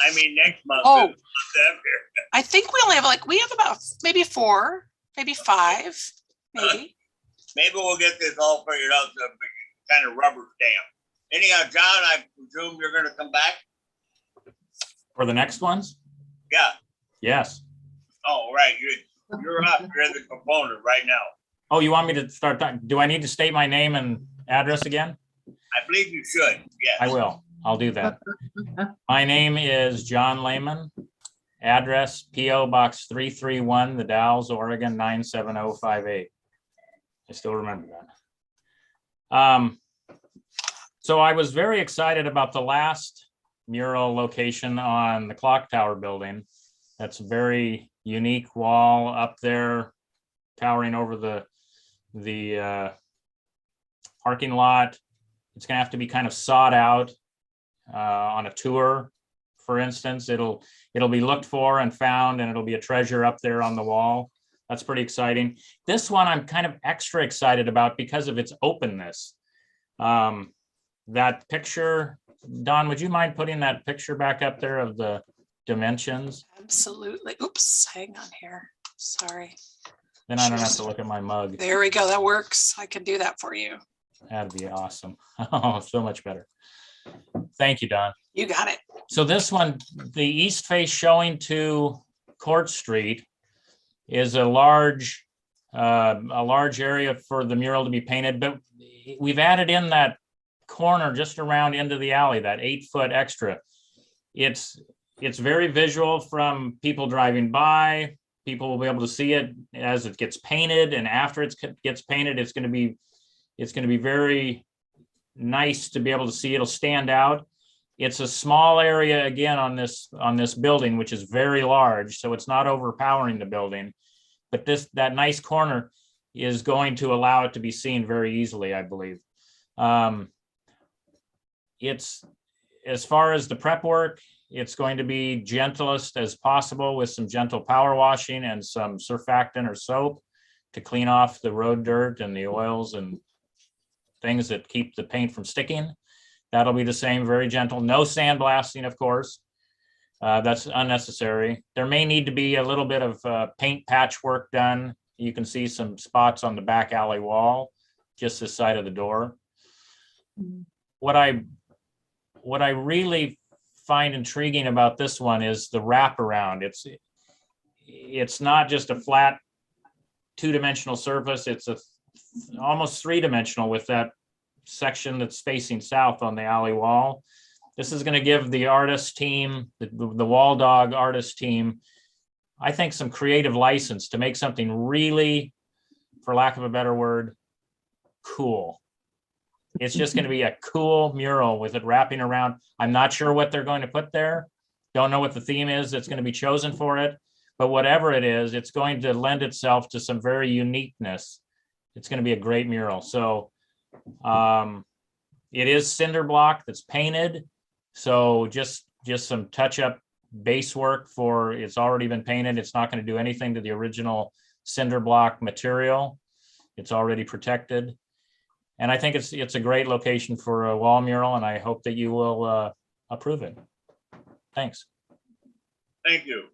I mean, next month. Oh. is the month after. I think we only have we have about maybe 4, maybe 5, maybe. Maybe we'll get this all figured out, so we can kind of rubber stamp. Anyhow, John, I presume you're gonna come back? For the next ones? Yeah. Yes. Oh, right, you're up, you're the proponent right now. Oh, you want me to start talking? Do I need to state my name and address again? I believe you should, yes. I will. I'll do that. My name is John Lehman. Address PO Box 331, The Dalles, Oregon 97058. I still remember that. So I was very excited about the last mural location on the clock tower building. That's a very unique wall up there, towering over the parking lot. It's gonna have to be kind of sought out on a tour, for instance. It'll be looked for and found, and it'll be a treasure up there on the wall. That's pretty exciting. This one I'm kind of extra excited about because of its openness. That picture, Don, would you mind putting that picture back up there of the dimensions? Absolutely. Oops, hang on here. Sorry. Then I don't have to look at my mug. There we go. That works. I can do that for you. That'd be awesome. Oh, so much better. Thank you, Don. You got it. So this one, the east face showing to Court Street is a large area for the mural to be painted, but we've added in that corner just around into the alley, that 8-foot extra. It's very visual from people driving by. People will be able to see it as it gets painted, and after it gets painted, it's going to be very nice to be able to see. It'll stand out. It's a small area again on this building, which is very large, so it's not overpowering the building. But that nice corner is going to allow it to be seen very easily, I believe. It's, as far as the prep work, it's going to be gentlest as possible with some gentle power washing and some surfactant or soap to clean off the road dirt and the oils and things that keep the paint from sticking. That'll be the same, very gentle. No sandblasting, of course. That's unnecessary. There may need to be a little bit of paint patchwork done. You can see some spots on the back alley wall, just this side of the door. What I really find intriguing about this one is the wraparound. It's not just a flat 2-dimensional surface. It's almost 3-dimensional with that section that's facing south on the alley wall. This is going to give the artist team, the Wall Dog artist team, I think, some creative license to make something really, for lack of a better word, cool. It's just going to be a cool mural with it wrapping around. I'm not sure what they're going to put there. Don't know what the theme is that's going to be chosen for it, but whatever it is, it's going to lend itself to some very uniqueness. It's going to be a great mural. So it is cinder block that's painted. So just some touch-up base work for, it's already been painted. It's not going to do anything to the original cinder block material. It's already protected. And I think it's a great location for a wall mural, and I hope that you will approve it. Thanks. Thank you.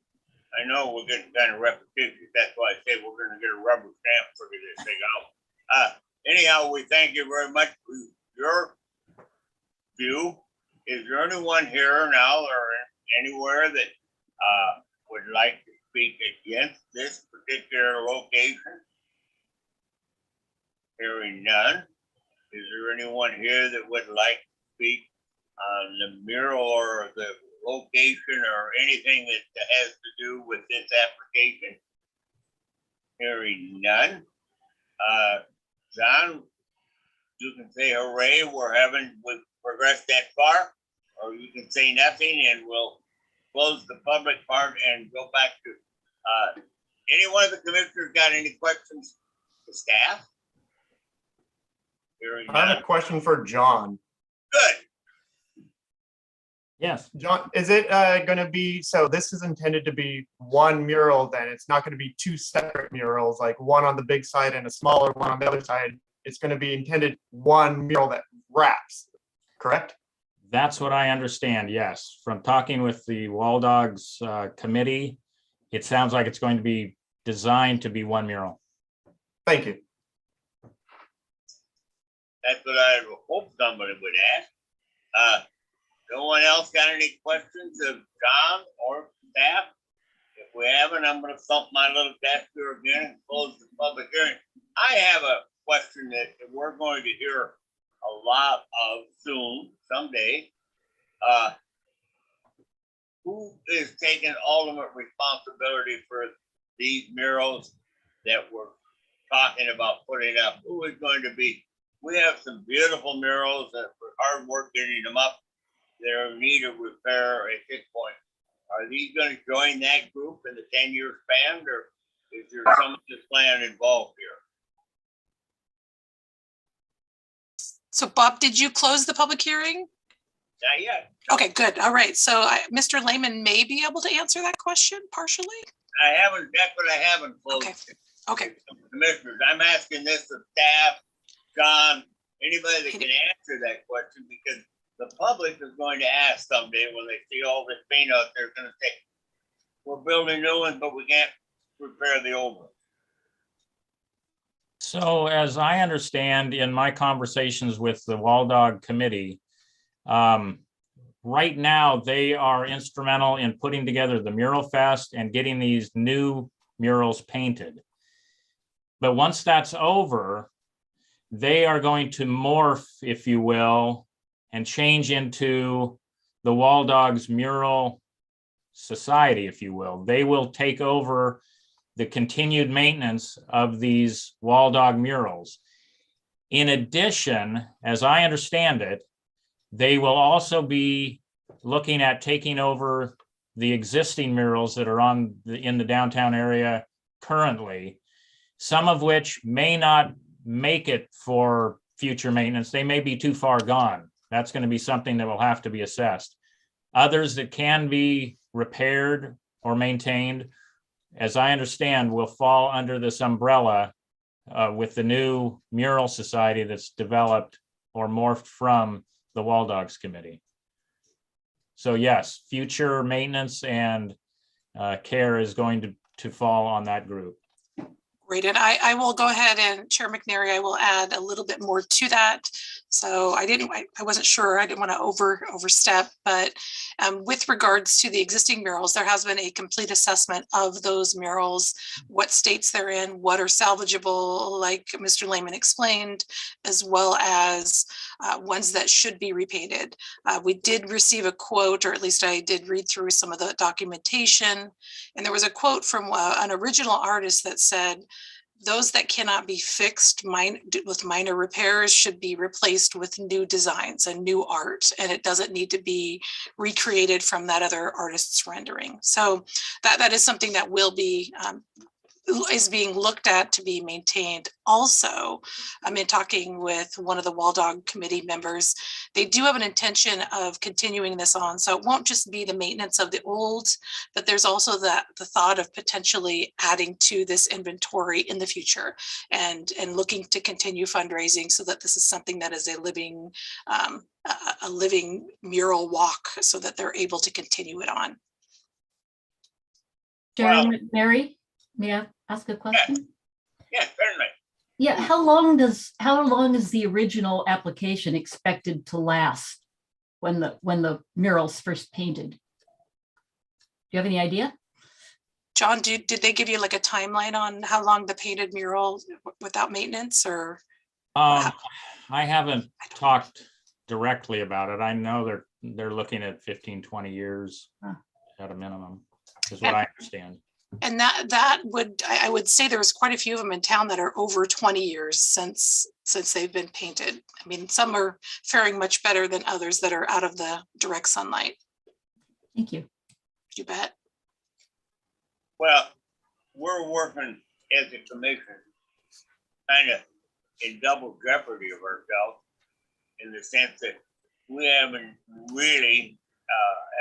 I know we're getting kind of repetitious. That's why I say we're gonna get a rubber stamp for this thing out. Anyhow, we thank you very much for your view. Is there anyone here now or anywhere that would like to speak against this particular location? Hearing none. Is there anyone here that would like to speak on the mural or the location or anything that has to do with this application? Hearing none. John, you can say hooray, we've progressed that far, or you can say nothing and we'll close the public part and go back to, any one of the commissioners got any questions to staff? Hearing I have none. a question for John. Good. Yes. John, is it going to be, so this is intended to be one mural then? It's not going to be two separate murals, like one on the big side and a smaller one on the other side. It's going to be intended one mural that wraps, correct? That's what I understand, yes. From talking with the Wall Dogs committee, it sounds like it's going to be designed to be one mural. Thank you. That's what I hope somebody would ask. No one else got any questions of John or staff? If we haven't, I'm gonna thump my little desk here again and close the public hearing. I have a question that we're going to hear a lot of soon, someday. Who is taking ultimate responsibility for these murals that we're talking about putting up? Who is going to be? We have some beautiful murals that were hard work getting them up. They're in need of repair at this point. Are these going to join that group in the 10-year span, or is there some of this plan involved here? So Bob, did you close the public hearing? Not yet. Okay, good. All right. So Mr. Lehman may be able to answer that question partially. I haven't, that's what I haven't closed. Okay. Okay. Commissioners, I'm asking this of staff, John, anybody that can answer that question, because the public is going to ask someday when they see all this paint out there, gonna say, we're building new ones, but we can't repair the old ones. So as I understand in my conversations with the Wall Dog Committee, right now they are instrumental in putting together the Mural Fest and getting these new murals painted. But once that's over, they are going to morph, if you will, and change into the Wall Dogs Mural Society, if you will. They will take over the continued maintenance of these Wall Dog murals. In addition, as I understand it, they will also be looking at taking over the existing murals that are in the downtown area currently, some of which may not make it for future maintenance. They may be too far gone. That's going to be something that will have to be assessed. Others that can be repaired or maintained, as I understand, will fall under this umbrella with the new Mural Society that's developed or morphed from the Wall Dogs Committee. So yes, future maintenance and care is going to fall on that group. Great, and I will go ahead and Chair McNary, I will add a little bit more to that. So I wasn't sure, I didn't want to overstep, but with regards to the existing murals, there has been a complete assessment of those murals, what states they're in, what are salvageable, like Mr. Lehman explained, as well as ones that should be repainted. We did receive a quote, or at least I did read through some of the documentation, and there was a quote from an original artist that said, those that cannot be fixed with minor repairs should be replaced with new designs and new art, and it doesn't need to be recreated from that other artist's rendering. So that is something that will be is being looked at to be maintained. Also, I'm in talking with one of the Wall Dog Committee members. They do have an intention of continuing this on, so it won't just be the maintenance of the old, but there's also the thought of potentially adding to this inventory in the future and looking to continue fundraising so that this is something that is a living mural walk so that they're able to continue it on. Chair McNary, may I ask a question? Yeah, certainly. Yeah, how long is the original application expected to last when the mural's first painted? Do you have any idea? John, did they give you like a timeline on how long the painted mural without maintenance, or? I haven't talked directly about it. I know they're looking at 15, 20 years at a minimum, is what I understand. And I would say there's quite a few of them in town that are over 20 years since they've been painted. I mean, some are faring much better than others that are out of the direct sunlight. Thank you. You bet. Well, we're working as a commission kind of in double jeopardy of ourselves in the sense that we haven't really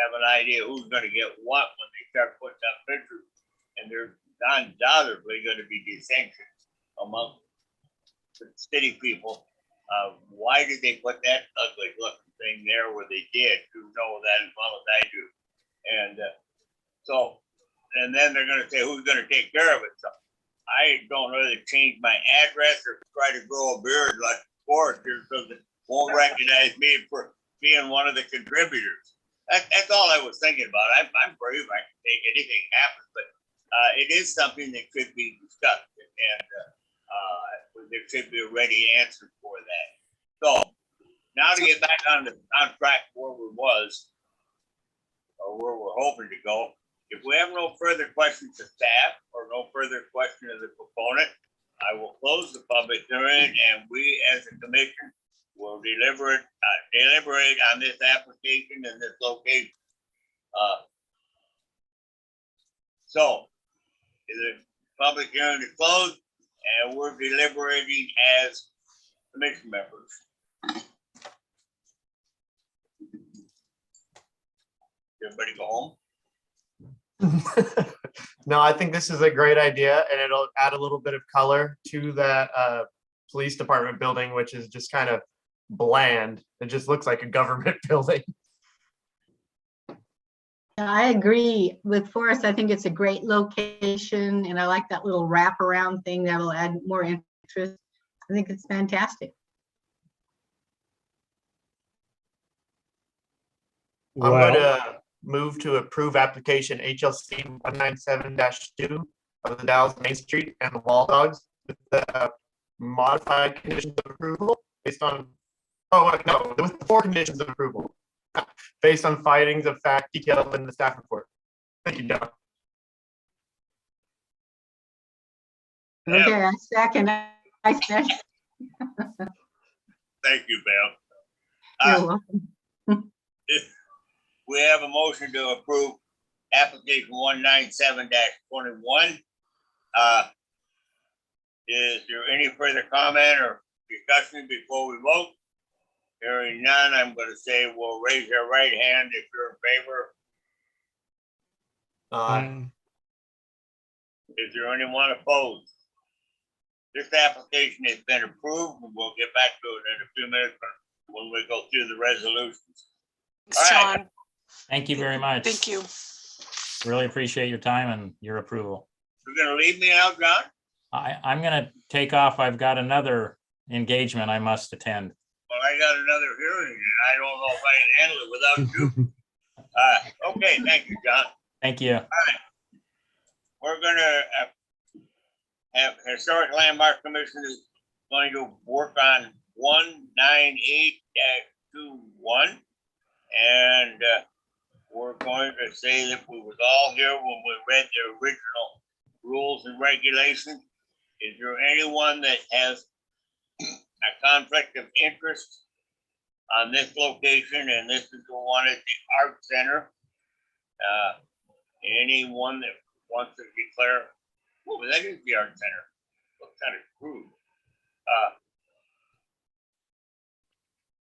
have an idea who's going to get what when they start putting up pictures. And there's undoubtedly going to be dissensions among the city people. Why did they put that ugly looking thing there where they did? You know that as well as I do. And then they're going to say, who's going to take care of it? So I don't know whether to change my address or try to grow a beard like foresters so that won't recognize me for being one of the contributors. That's all I was thinking about. I'm brave. I can take anything happen, but it is something that could be discussed, and there should be a ready answer for that. So now to get back on track where we was, or where we're hoping to go. If we have no further questions of staff or no further question of the proponent, I will close the public hearing, and we as a commission will deliberate on this application and this location. So the public hearing is closed, and we're deliberating as commission members. Everybody go home? No, I think this is a great idea, and it'll add a little bit of color to that police department building, which is just kind of bland. It just looks like a government building. I agree with Forrest. I think it's a great location, and I like that little wraparound thing that will add more interest. I think it's fantastic. I'm going to move to approve application HLC 197-2 of the Dallas Main Street and the Wall Dogs with the modified conditions of approval based on, with the 4 conditions of approval based on findings of fact detailed in the staff report. Thank you, John. Okay, I second. Thank you, Bill. You're welcome. We have a motion to approve application 197-21. Is there any further comment or discussion before we vote? Hearing none, I'm going to say we'll raise your right hand if you're in favor. Is there anyone opposed? This application has been approved, and we'll get back to it in a few minutes when we go through the resolutions. Thanks, All right. John. Thank you very much. Thank you. Really appreciate your time and your approval. You're going to leave me out, John? I'm gonna take off. I've got another engagement I must attend. Well, I got another hearing and I don't know if I can handle it without you. Okay, thank you, John. Thank you. We're gonna have Historic Landmark Commission is going to work on 198-21. And we're going to say that we was all here when we read the original rules and regulations. Is there anyone that has a conflict of interest on this location? And this is the one at the Art Center. Anyone that wants to declare, oh, that is the Art Center. Looks kind of crude.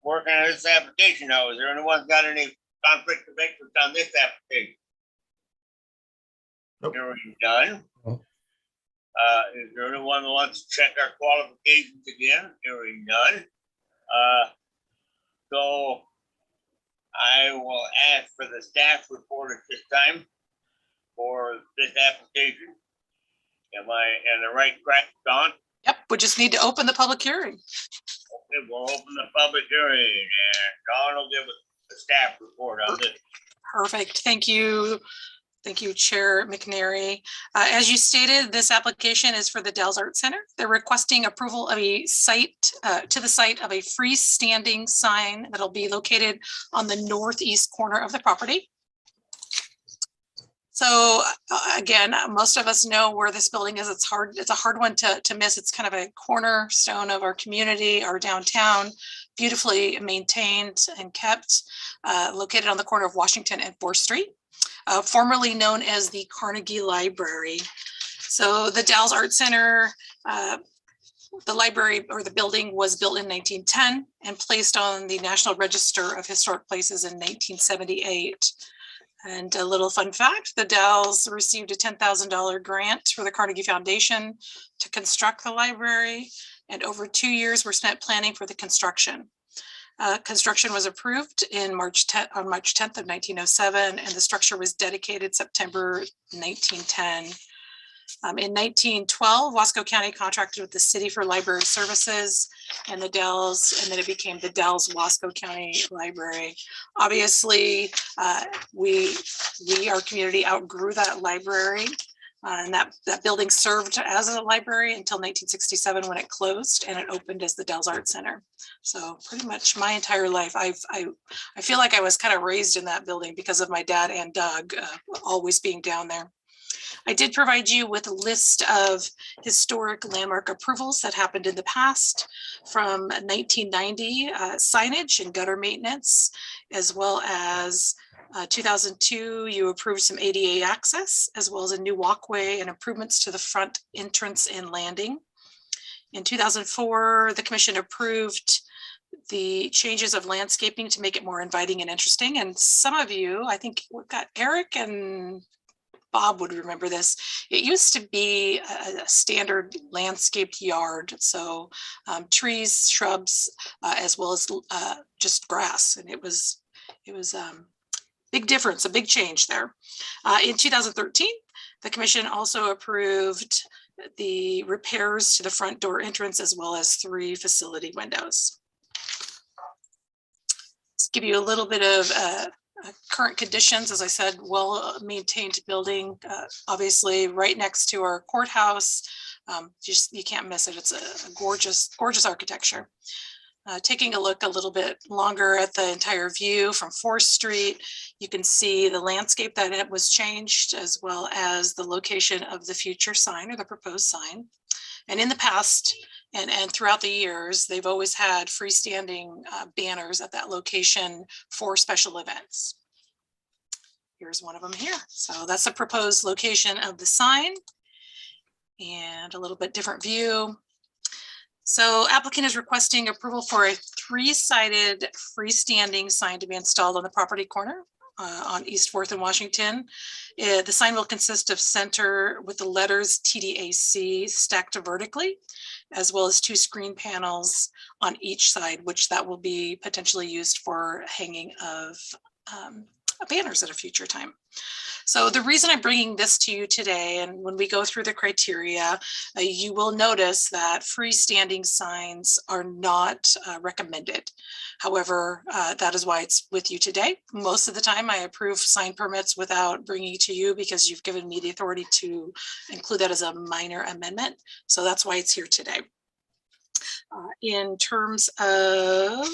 Working on this application now, is there anyone got any conflict of interest on this application? Nope. Hearing done. Is there anyone who wants to check our qualifications again? Hearing none. So I will ask for the staff report at this time for this application. Am I in the right track, Don? Yep, we just need to open the public hearing. Okay, we'll open the public hearing and Don will give us the staff report on this. Perfect. Thank you. Thank you, Chair McNary. As you stated, this application is for the Dells Art Center. They're requesting approval of a site to the site of a freestanding sign that'll be located on the northeast corner of the property. So again, most of us know where this building is. It's a hard one to miss. It's kind of a cornerstone of our community, our downtown, beautifully maintained and kept, located on the corner of Washington and 4th Street, formerly known as the Carnegie Library. So the Dells Art Center, the library or the building was built in 1910 and placed on the National Register of Historic Places in 1978. And a little fun fact, the Dells received a $10,000 grant for the Carnegie Foundation to construct the library, and over 2 years were spent planning for the construction. Construction was approved on March 10th of 1907, and the structure was dedicated September 1910. In 1912, Wasco County contracted with the City for Library Services and the Dells, and then it became the Dells Wasco County Library. Obviously, our community outgrew that library, and that building served as a library until 1967 when it closed and it opened as the Dells Art Center. So pretty much my entire life, I feel like I was kind of raised in that building because of my dad and Doug always being down there. I did provide you with a list of historic landmark approvals that happened in the past from 1990, signage and gutter maintenance, as well as 2002, you approved some ADA access, as well as a new walkway and improvements to the front entrance and landing. In 2004, the commission approved the changes of landscaping to make it more inviting and interesting. And some of you, I think we've got Eric and Bob would remember this. It used to be a standard landscaped yard. So trees, shrubs, as well as just grass. And it was big difference, a big change there. In 2013, the commission also approved the repairs to the front door entrance as well as 3 facility windows. Let's give you a little bit of current conditions. As I said, well-maintained building, obviously right next to our courthouse. You can't miss it. It's a gorgeous, gorgeous architecture. Taking a look a little bit longer at the entire view from 4th Street, you can see the landscape that it was changed, as well as the location of the future sign or the proposed sign. And in the past and throughout the years, they've always had freestanding banners at that location for special events. Here's one of them here. So that's the proposed location of the sign and a little bit different view. So applicant is requesting approval for a 3-sided freestanding sign to be installed on the property corner on East 4th and Washington. The sign will consist of center with the letters TDAC stacked vertically, as well as 2 screen panels on each side, which that will be potentially used for hanging of banners at a future time. So the reason I'm bringing this to you today, and when we go through the criteria, you will notice that freestanding signs are not recommended. However, that is why it's with you today. Most of the time I approve sign permits without bringing it to you because you've given me the authority to include that as a minor amendment. So that's why it's here today. In terms of,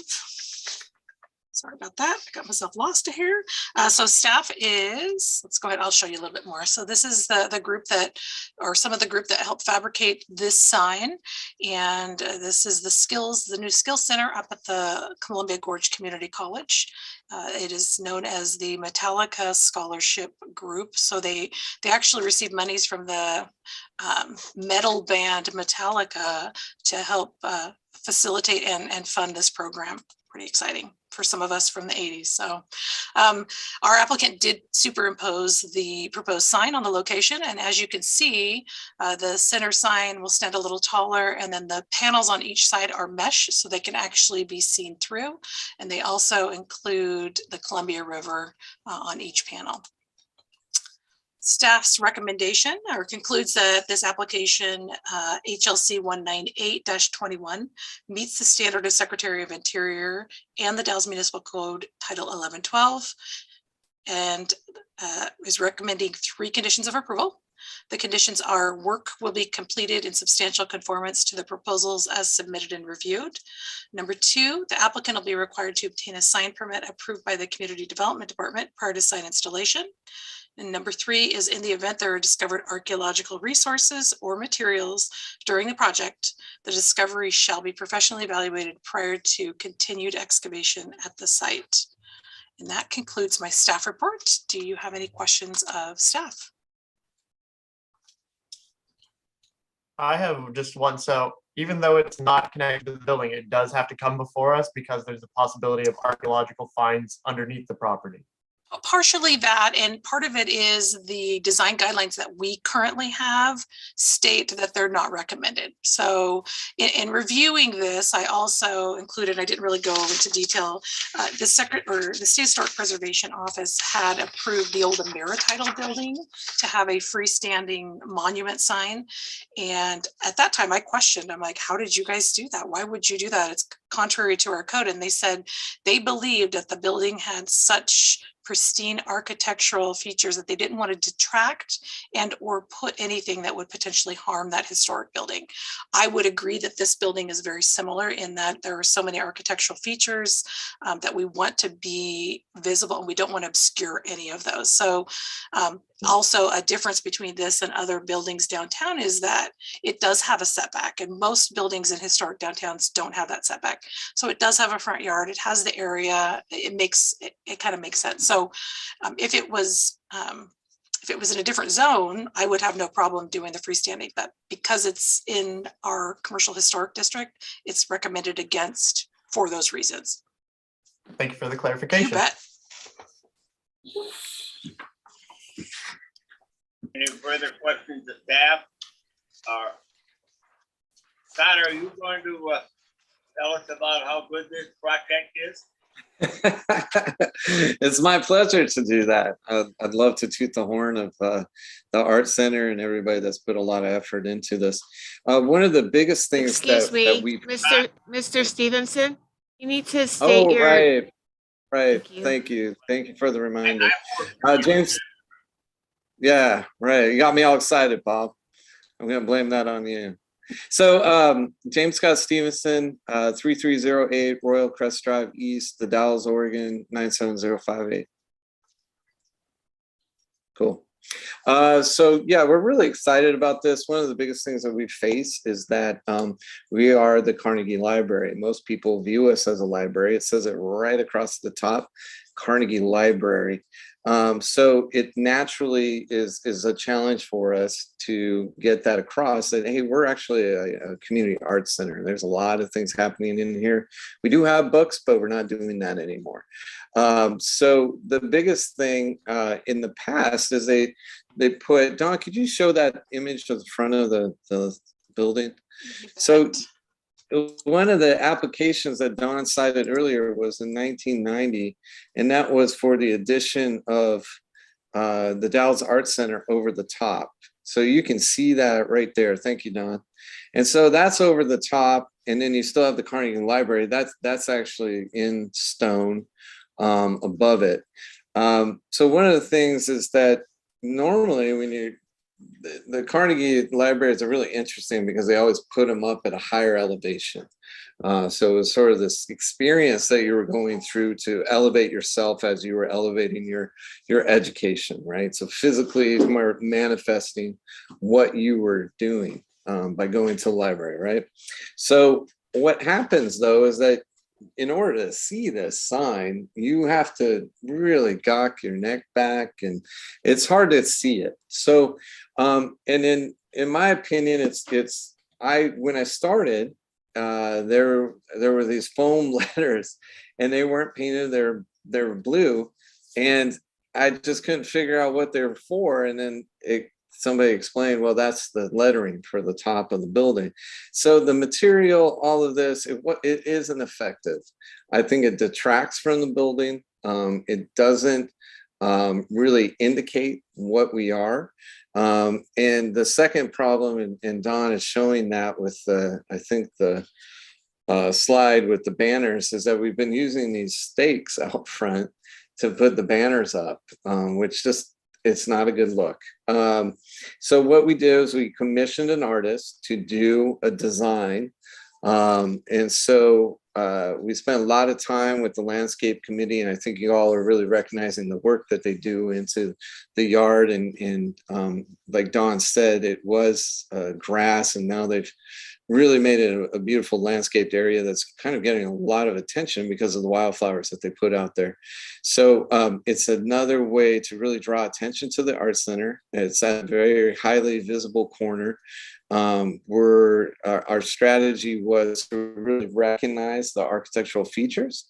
sorry about that, I got myself lost here. So staff is, let's go ahead, I'll show you a little bit more. So this is the group that, or some of the group that helped fabricate this sign. And this is the new skills center up at the Columbia Gorge Community College. It is known as the Metallica Scholarship Group. So they actually received monies from the metal band Metallica to help facilitate and fund this program. Pretty exciting for some of us from the 80s. So our applicant did superimpose the proposed sign on the location. And as you can see, the center sign will stand a little taller, and then the panels on each side are mesh so they can actually be seen through. And they also include the Columbia River on each panel. Staff's recommendation or concludes that this application HLC 198-21 meets the standard of Secretary of Interior and the Dalles Municipal Code Title 1112 and is recommending 3 conditions of approval. The conditions are work will be completed in substantial conformance to the proposals as submitted and reviewed. Number 2, the applicant will be required to obtain a sign permit approved by the Community Development Department prior to sign installation. And number 3 is in the event there are discovered archaeological resources or materials during the project, the discovery shall be professionally evaluated prior to continued excavation at the site. And that concludes my staff report. Do you have any questions of staff? I have just one. So even though it's not connected to the building, it does have to come before us because there's a possibility of archaeological finds underneath the property. Partially that, and part of it is the design guidelines that we currently have state that they're not recommended. So in reviewing this, I also included, I didn't really go into detail, the State Historic Preservation Office had approved the old Amerititle building to have a freestanding monument sign. And at that time I questioned, I'm like, how did you guys do that? Why would you do that? It's contrary to our code. And they said they believed that the building had such pristine architectural features that they didn't want to detract and or put anything that would potentially harm that historic building. I would agree that this building is very similar in that there are so many architectural features that we want to be visible, and we don't want to obscure any of those. So also a difference between this and other buildings downtown is that it does have a setback, and most buildings in historic downtowns don't have that setback. So it does have a front yard, it has the area, it kind of makes sense. So if it was in a different zone, I would have no problem doing the freestanding, but because it's in our commercial historic district, it's recommended against for those reasons. Thank you for the clarification. You bet. Any further questions of staff? Connor, are you going to tell us about how good this project is? It's my pleasure to do that. I'd love to toot the horn of the Art Center and everybody that's put a lot of effort into this. One of the biggest things Excuse me, that we Mr. Stevenson, you need to state your. Right. Thank you for the reminder. James. Yeah, right. You got me all excited, Bob. I'm gonna blame that on you. So James Scott Stevenson, 3308 Royal Crest Drive East, the Dalles, Oregon, 97058. Cool. So yeah, we're really excited about this. One of the biggest things that we face is that we are the Carnegie Library. Most people view us as a library. It says it right across the top, Carnegie Library. So it naturally is a challenge for us to get that across that, hey, we're actually a community arts center. There's a lot of things happening in here. We do have books, but we're not doing that anymore. So the biggest thing in the past is they put, Don, could you show that image to the front of the building? So one of the applications that Don cited earlier was in 1990, and that was for the addition of the Dalles Art Center over the top. So you can see that right there. Thank you, Don. And so that's over the top. And then you still have the Carnegie Library. That's actually in stone above it. So one of the things is that normally when the Carnegie libraries are really interesting because they always put them up at a higher elevation. So it was sort of this experience that you were going through to elevate yourself as you were elevating your education, right? So physically more manifesting what you were doing by going to the library, right? So what happens though is that in order to see this sign, you have to really gawk your neck back, and it's hard to see it. So, and then in my opinion, when I started, there were these foam letters, and they weren't painted. They were blue, and I just couldn't figure out what they were for. And then somebody explained, well, that's the lettering for the top of the building. So the material, all of this, it isn't effective. I think it detracts from the building. It doesn't really indicate what we are. And the second problem, and Don is showing that with I think the slide with the banners, is that we've been using these stakes out front to put the banners up, which just, it's not a good look. So what we did is we commissioned an artist to do a design. And so we spent a lot of time with the landscape committee, and I think you all are really recognizing the work that they do into the yard. And like Don said, it was grass, and now they've really made it a beautiful landscaped area that's kind of getting a lot of attention because of the wildflowers that they put out there. So it's another way to really draw attention to the art center. It's at a very highly visible corner. Our strategy was to really recognize the architectural features.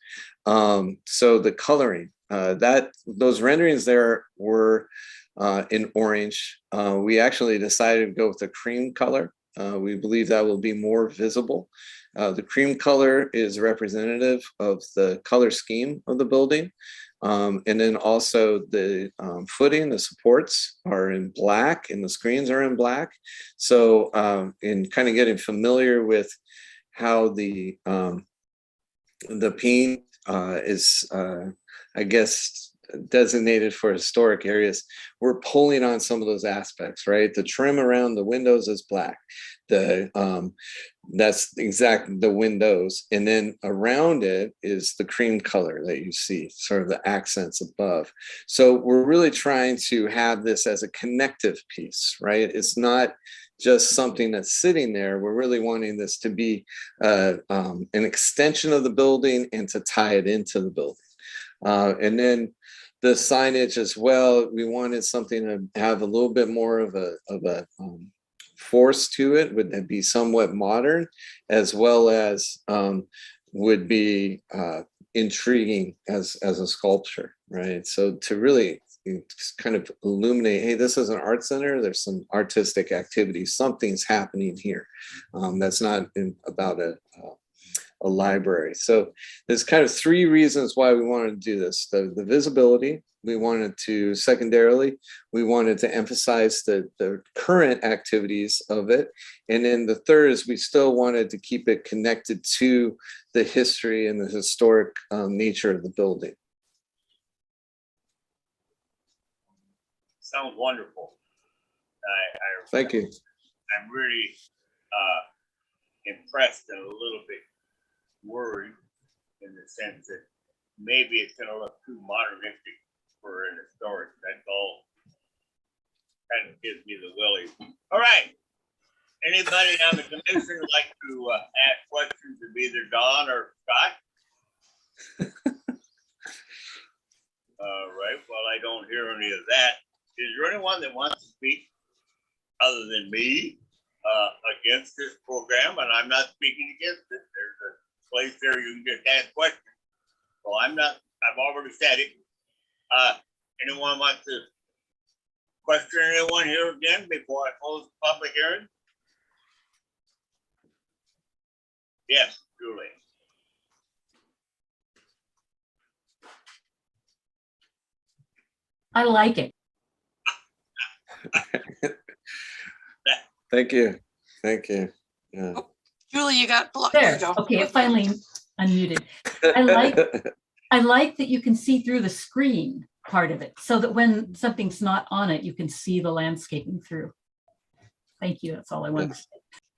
So the coloring, those renderings there were in orange. We actually decided to go with a cream color. We believe that will be more visible. The cream color is representative of the color scheme of the building. And then also the footing, the supports are in black, and the screens are in black. So in kind of getting familiar with how the paint is, I guess, designated for historic areas, we're pulling on some of those aspects, right? The trim around the windows is black. That's exactly the windows. And then around it is the cream color that you see, sort of the accents above. So we're really trying to have this as a connective piece, right? It's not just something that's sitting there. We're really wanting this to be an extension of the building and to tie it into the building. And then the signage as well, we wanted something to have a little bit more of a force to it, would be somewhat modern, as well as would be intriguing as a sculpture, right? So to really kind of illuminate, hey, this is an art center, there's some artistic activity, something's happening here. That's not about a library. So there's kind of three reasons why we wanted to do this. The visibility, we wanted to, secondarily, we wanted to emphasize the current activities of it. And then the third is we still wanted to keep it connected to the history and the historic nature of the building. Sounds wonderful. Thank you. I'm really impressed and a little bit worried in the sense that maybe it's going to look too modernistic for an historic. That's all. Kind of gives me the willies. All right. Anybody on the commission would like to ask questions of either Don or Scott? All right. Well, I don't hear any of that. Is there anyone that wants to speak other than me against this program? And I'm not speaking against it. There's a place there you can just ask questions. So I've already said it. Anyone want to question anyone here again before I close the public hearing? Yes, Julie. I like it. Thank you. Thank you. Yeah. Julie, you got blocked. There There, you go. okay, it finally unmuted. I like that you can see through the screen part of it, so that when something's not on it, you can see the landscaping through. Thank you, that's all I wanted to say.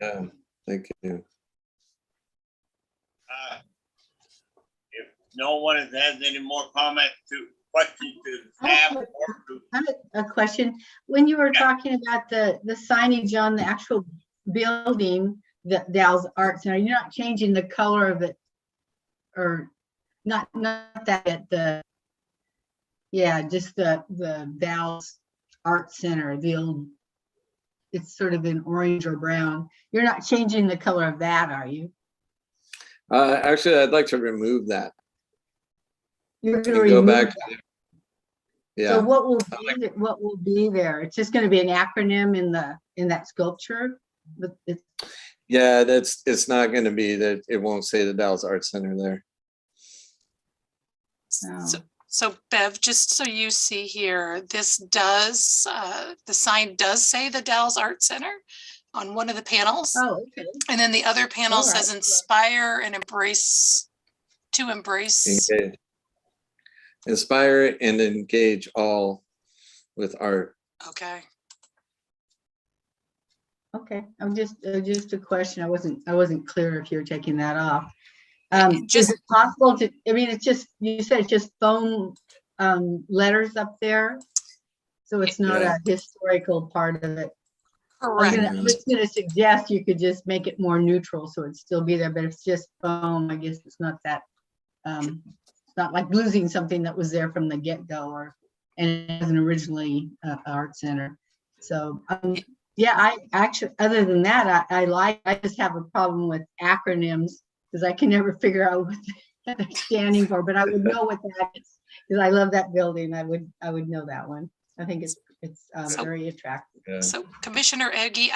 Yeah, thank you. If no one has any more comments questions to staff or to, I have a question. When you were talking about the signage on the actual building, the Dalles Art Center, you're not changing the color of it, or not that just the Dalles Art Center, the old, it's sort of in orange or brown. You're not changing the color of that, are you? Actually, I'd like to remove that. You're going to And go remove back. that. Yeah. So what will be there? It's just going to be an acronym in that sculpture, but it's, Yeah, it's not going to be that. It won't say the Dalles Art Center there. So Bev, just so you see here, this does, the sign does say the Dalles Art Center on one of the panels. oh, okay. And then the other panel All right. says inspire and embrace, to embrace. Engage. Inspire and engage all with art. Okay. Okay, I'm just a question. I wasn't clear if you were taking that off. Just- Is it possible to, I mean, it's just, you said it's just foam letters up there, so it's not Yeah. a historical part of it. Correct. I was gonna suggest you could just make it more neutral, so it'd still be there, but if it's just foam, I guess it's not that, it's not like losing something that was there from the get-go, and it wasn't originally art center. So, yeah, I actually, other than that, I just have a problem with acronyms, because I can never figure out what they're standing for, but I would know what that is, because I love that building. I would know that one. I think it's very attractive. Yeah. So Commissioner Eggy,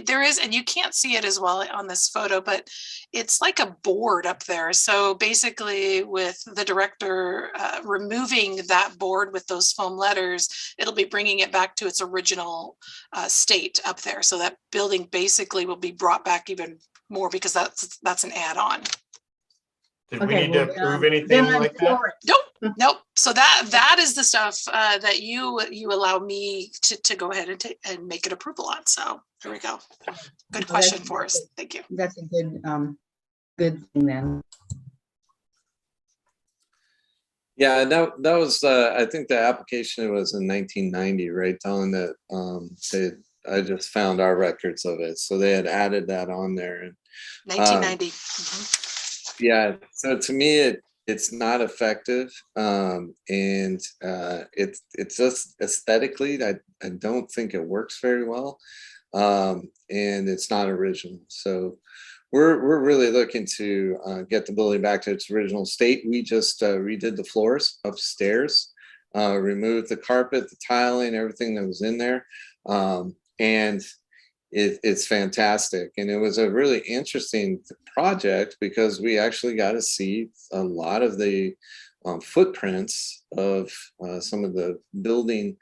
there is, and you can't see it as well on this photo, but it's like a board up there. So basically with the director removing that board with those foam letters, it'll be bringing it back to its original state up there. So that building basically will be brought back even more, because that's an add-on. Did we Okay, need to well, approve then anything I'm like that? for it. Nope. So that is the stuff that you allow me to go ahead and make an approval on. So here we go. Good question for us. Thank you. That's a good thing then. Yeah, that was I think the application was in 1990, right, Don? That I just found our records of it, so they had added that on there. And 1990. yeah, so to me it's not effective, and it's just aesthetically I don't think it works very well, and it's not original. So we're really looking to get the building back to its original state. We just redid the floors upstairs, removed the carpet, the tiling, everything that was in there, and it's fantastic. And it was a really interesting project because we actually got to see a lot of the footprints of some of the building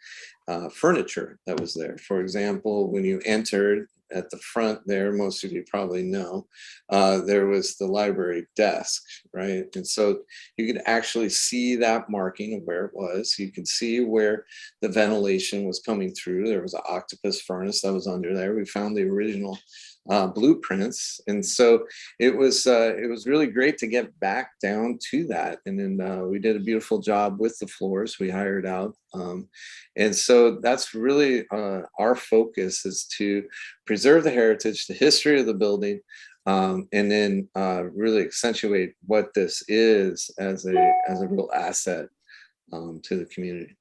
furniture that was there. For example, when you entered at the front there, most of you probably know, there was the library desk, right? And so you could actually see that marking of where it was. You could see where the ventilation was coming through. There was an octopus furnace that was under there. We found the original blueprints. And so it was really great to get back down to that. And then we did a beautiful job with the floors we hired out. And so that's really our focus, is to preserve the heritage, the history of the building, and then really accentuate what this is as a real asset to the community.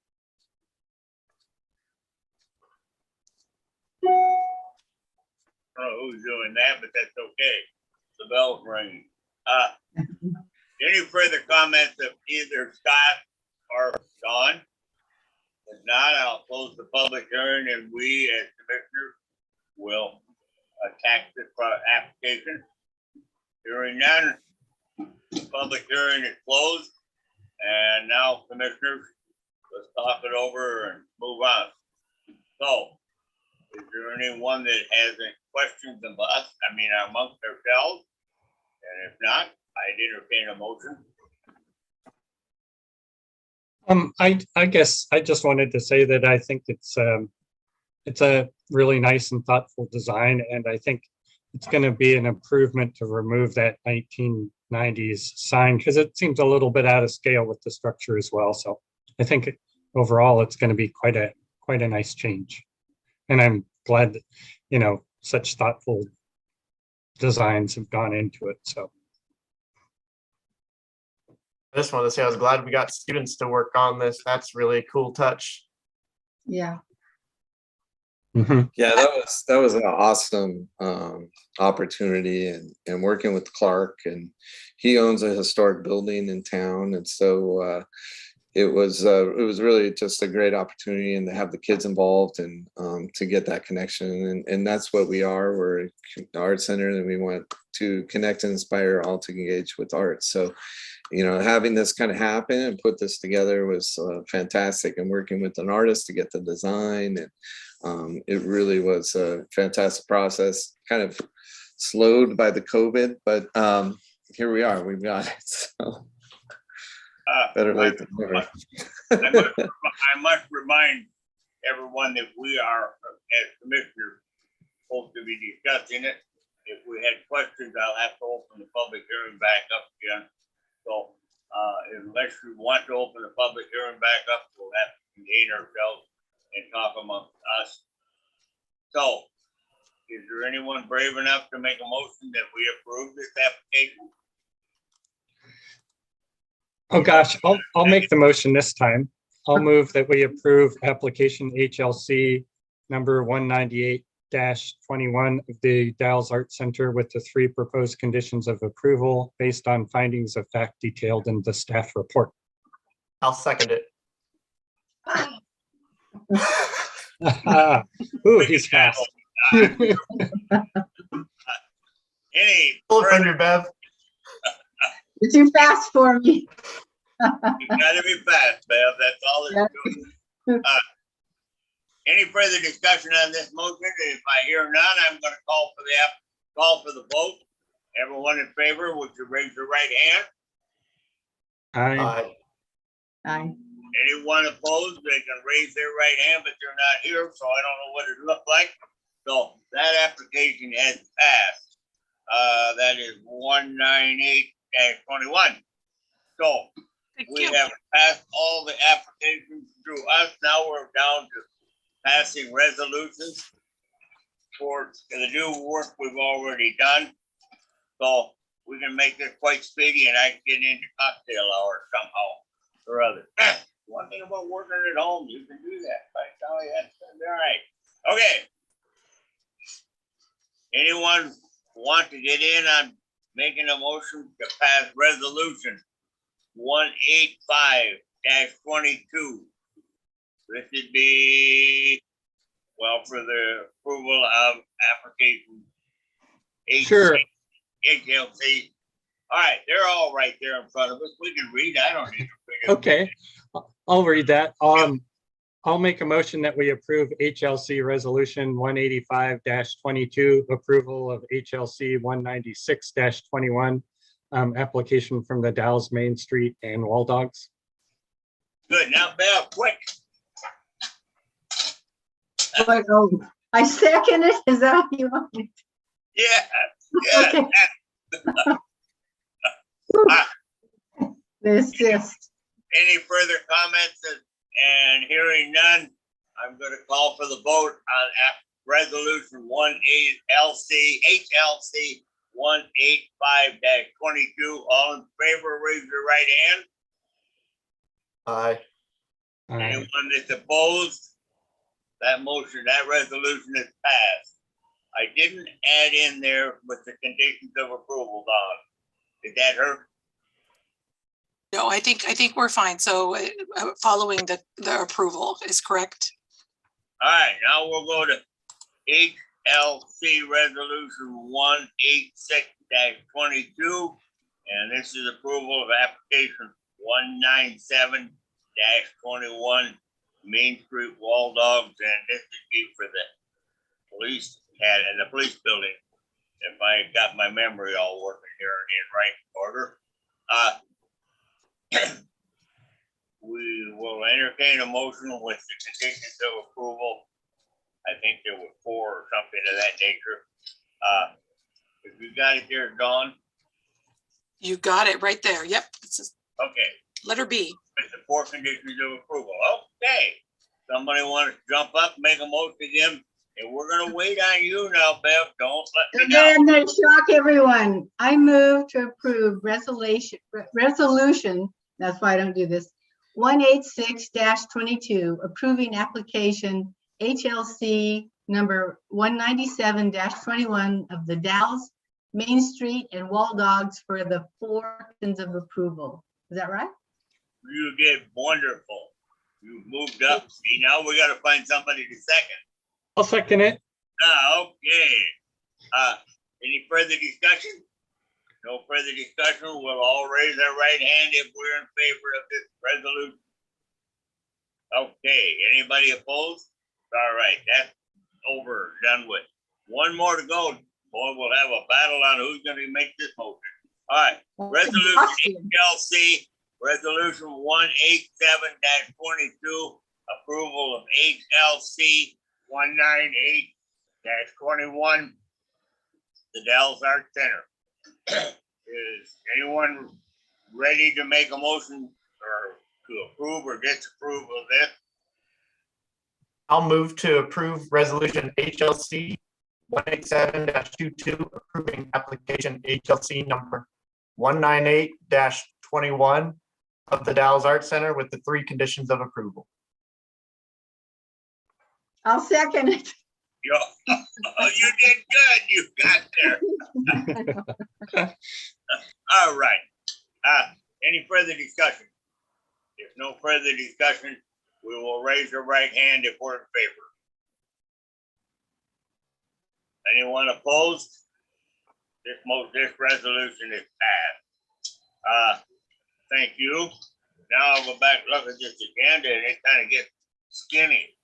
I don't know who's doing that, but that's okay. The bell's ringing. Any further comments of either Scott or Don? If not, I'll close the public hearing, and we as commissioners will attack this application. Hearing none, the public hearing is closed. And now, commissioners, let's talk it over and move on. So, is there anyone that has any questions of us, amongst ourselves? And if not, I'd entertain a motion. I guess I just wanted to say that I think it's a really nice and thoughtful design, and I think it's going to be an improvement to remove that 1990s sign because it seems a little bit out of scale with the structure as well. So I think overall it's going to be quite a nice change, and I'm glad that such thoughtful designs have gone into it. So. I just wanted to say I was glad we got students to work on this. That's really a cool touch. Yeah. Yeah, that was an awesome opportunity, and working with Clark, and he owns a historic building in town, and so it was really just a great opportunity, and to have the kids involved, and to get that connection, and that's what we are. We're an art center, and we want to connect and inspire all to engage with art. So having this kind of happen and put this together was fantastic, and working with an artist to get the design, and it really was a fantastic process, kind of slowed by the COVID, but here we are, we've got it. So better late than never. I must remind everyone that we are, as commissioners, supposed to be discussing it. If we had questions, I'll have to open the public hearing back up again. So unless you want to open the public hearing back up, we'll have to contain ourselves and talk amongst us. So, is there anyone brave enough to make a motion that we approve this application? Oh gosh, I'll make the motion this time. I'll move that we approve application HLC number 198-21 of the Dalles Art Center with the 3 proposed conditions of approval based on findings of fact detailed in the staff report. I'll second it. Ooh, he's fast. Any Pull from further, your Bev. You're too fast for me. you gotta be fast, Bev, that's all it's doing. Any further discussion on this motion? If I hear none, I'm gonna call for the vote. Everyone in favor, would you raise your right hand? Aye. Aye. Anyone opposed, they can raise their right hand, but they're not here, so I don't know what it looked like. So that application has passed. That is 198-21. So Thank we you. have passed all the applications through us. Now we're down to passing resolutions for the new work we've already done. So we can make this quite speedy, and I can get into cocktail hour somehow or other. One thing about working at home, you can do that. I tell you, that's all right. Okay. Anyone want to get in on making a motion to pass resolution 185-22? This would be, well, for the approval of application Sure. HLC. All right, they're all right there in front of us. We can read. I don't need to figure. Okay, I'll read that. I'll make a motion that we approve HLC resolution 185-22, approval of HLC 196-21, application from the Dalles Main Street and Wall Dogs. Good. Now, Bell, quick. I second it. Is that what you want? Yeah. Okay. This just. Any further comments? And hearing none, I'm going to call for the vote on resolution HLC 185-22. All in favor, raise your right hand. Aye. Anyone that's opposed? That motion, that resolution is passed. I didn't add in there with the conditions of approval, Don. Did that hurt? No, I think we're fine. So following the approval is correct. All right, now we'll go to HLC resolution 186-22. And this is approval of application 197-21 Main Street Wall Dogs, and this would be for the police and the police building. If I got my memory all working here in right order. We will entertain a motion with the conditions of approval. I think there were 4 or something of that nature. If you got it there, Dawn, You got it right there. Yep. This is okay, letter B. with the 4 conditions of approval, okay. Somebody want to jump up, make a motion again, and we're gonna wait on you now, Bev, don't let me And down. then I'm gonna shock everyone. I move to approve resolution, that's why I don't do this, 186-22, approving application HLC number 197-21 of the Dalles, Main Street and Wall Dogs for the 4 conditions of approval. Is that right? You did wonderful. You moved up, see, now we gotta find somebody to second. I'll second it. Okay. Any further discussion? No further discussion. We'll all raise our right hand if we're in favor of this resolution. Okay, anybody opposed? All right, that's over, done with. One more to go. Boy, we'll have a battle on who's gonna make this motion. All right, resolution HLC, resolution 187-22, approval of HLC 198-21, the Dalles Art Center. Is anyone ready to make a motion or to approve or disapprove of this? I'll move to approve resolution HLC 187-22, approving application HLC number 198-21 of the Dalles Art Center with the 3 conditions of approval. I'll second it. You did good. You got there. All right. Any further discussion? If no further discussion, we will raise your right hand if we're in favor. Anyone opposed? This resolution is passed. Thank you. Now I'll go back, look at this agenda, and it kind of gets skinny.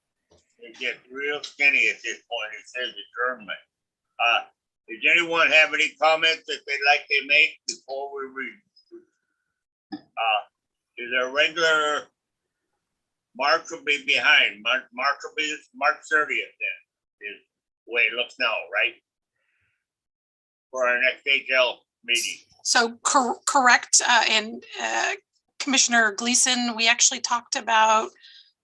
It gets real skinny at this point. It says adjournment. Does anyone have any comments that they'd like to make before we read? Is there regular, March will be behind. March will be March 30th then, is the way it looks now, right? For our next HL meeting. So correct. And Commissioner Gleason, we actually talked about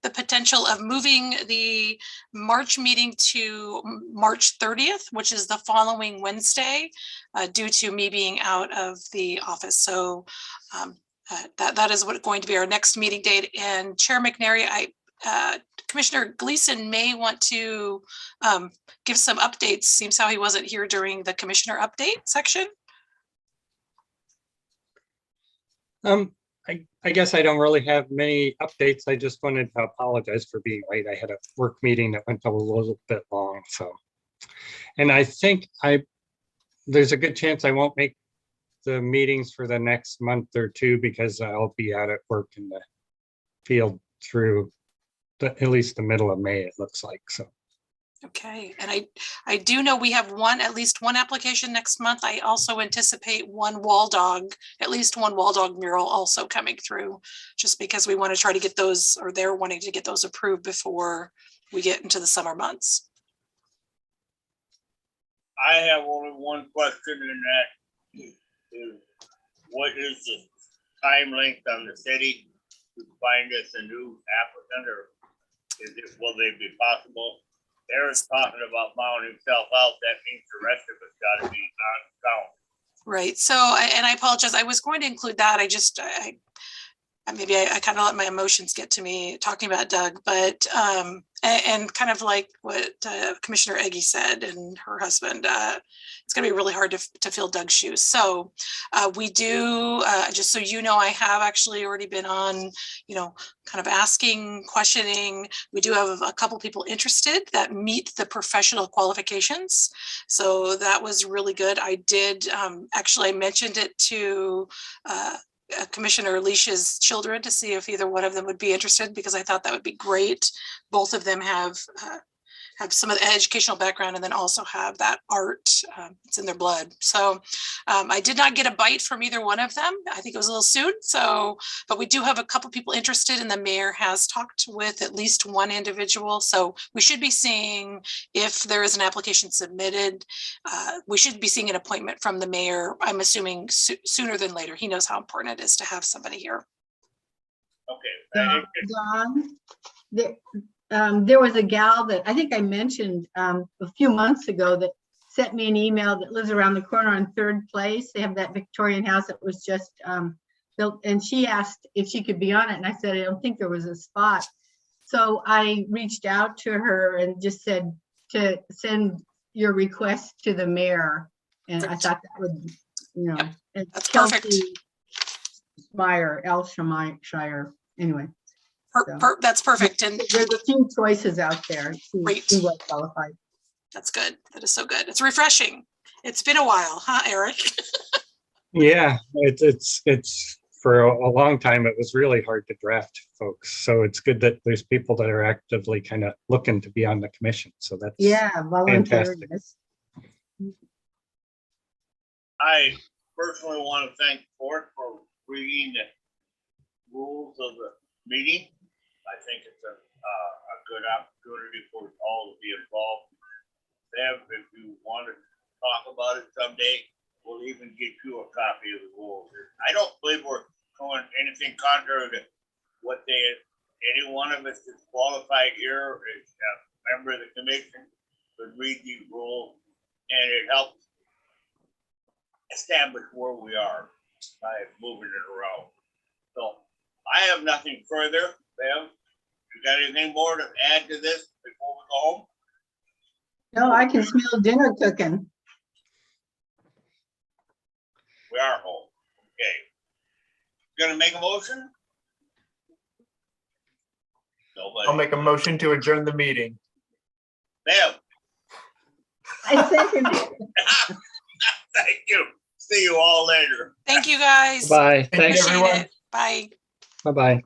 the potential of moving the March meeting to March 30th, which is the following Wednesday, due to me being out of the office. So that is what going to be our next meeting date. And Chair McNary, Commissioner Gleason may want to give some updates. Seems how he wasn't here during the commissioner update section. I guess I don't really have many updates. I just wanted to apologize for being late. I had a work meeting that went a little bit long, so. And I think there's a good chance I won't make the meetings for the next month or 2 because I'll be out at work in the field through at least the middle of May, it looks like, so. Okay, and I do know we have at least one application next month. I also anticipate at least one wall dog mural also coming through, just because we want to try to get those, or they're wanting to get those approved before we get into the summer months. I have only one question, and that is, what is the time length on the city to find us a new applicant, or will they be possible? Eric's talking about bowing himself out. That means the rest of us got to be on count. Right. So, and I apologize. I was going to include that. Maybe I kind of let my emotions get to me talking about Doug, but, and kind of like what Commissioner Eggy said and her husband, it's going to be really hard to fill Doug's shoes. So we do, just so you know, I have actually already been on, kind of asking, questioning. We do have a couple people interested that meet the professional qualifications. So that was really good. I did, actually, I mentioned it to Commissioner Leash's children to see if either one of them would be interested, because I thought that would be great. Both of them have some of the educational background and then also have that art. It's in their blood. So I did not get a bite from either one of them. I think it was a little soon. So, but we do have a couple people interested, and the mayor has talked with at least one individual. So we should be seeing, if there is an application submitted, we should be seeing an appointment from the mayor. I'm assuming sooner than later. He knows how important it is to have somebody here. Okay. Don, there was a gal that I think I mentioned a few months ago that sent me an email that lives around the corner on Third Place. They have that Victorian house that was just built, and she asked if she could be on it. And I said, I don't think there was a spot. So I reached out to her and just said to send your request to the mayor. And I thought that would, Yep, and that's perfect. Kelsey Elshire, anyway. That's perfect. And There's a few choices out there. Great. She was qualified. that's good. That is so good. It's refreshing. It's been a while, huh, Eric? Yeah, it's for a long time, it was really hard to draft folks. So it's good that there's people that are actively kind of looking to be on the commission. So that's Volunteering. I personally want to thank the board for reading the rules of the meeting. I think it's a good opportunity for all to be involved. Deb, if you want to talk about it someday, we'll even get you a copy of the rules. I don't believe we're doing anything contrary to what any one of us that's qualified here is a member of the commission could read these rules, and it helps establish where we are by moving it around. So I have nothing further. Bev, you got anything more to add to this before we go home? No, I can smell dinner cooking. We are home. Okay. Gonna make a motion? Nobody. I'll make a motion to adjourn the meeting. Bev, I second it. thank you. See you all later. Thank you, guys. Bye. Thank you, Thanks. Appreciate everyone. it. Bye. Bye-bye.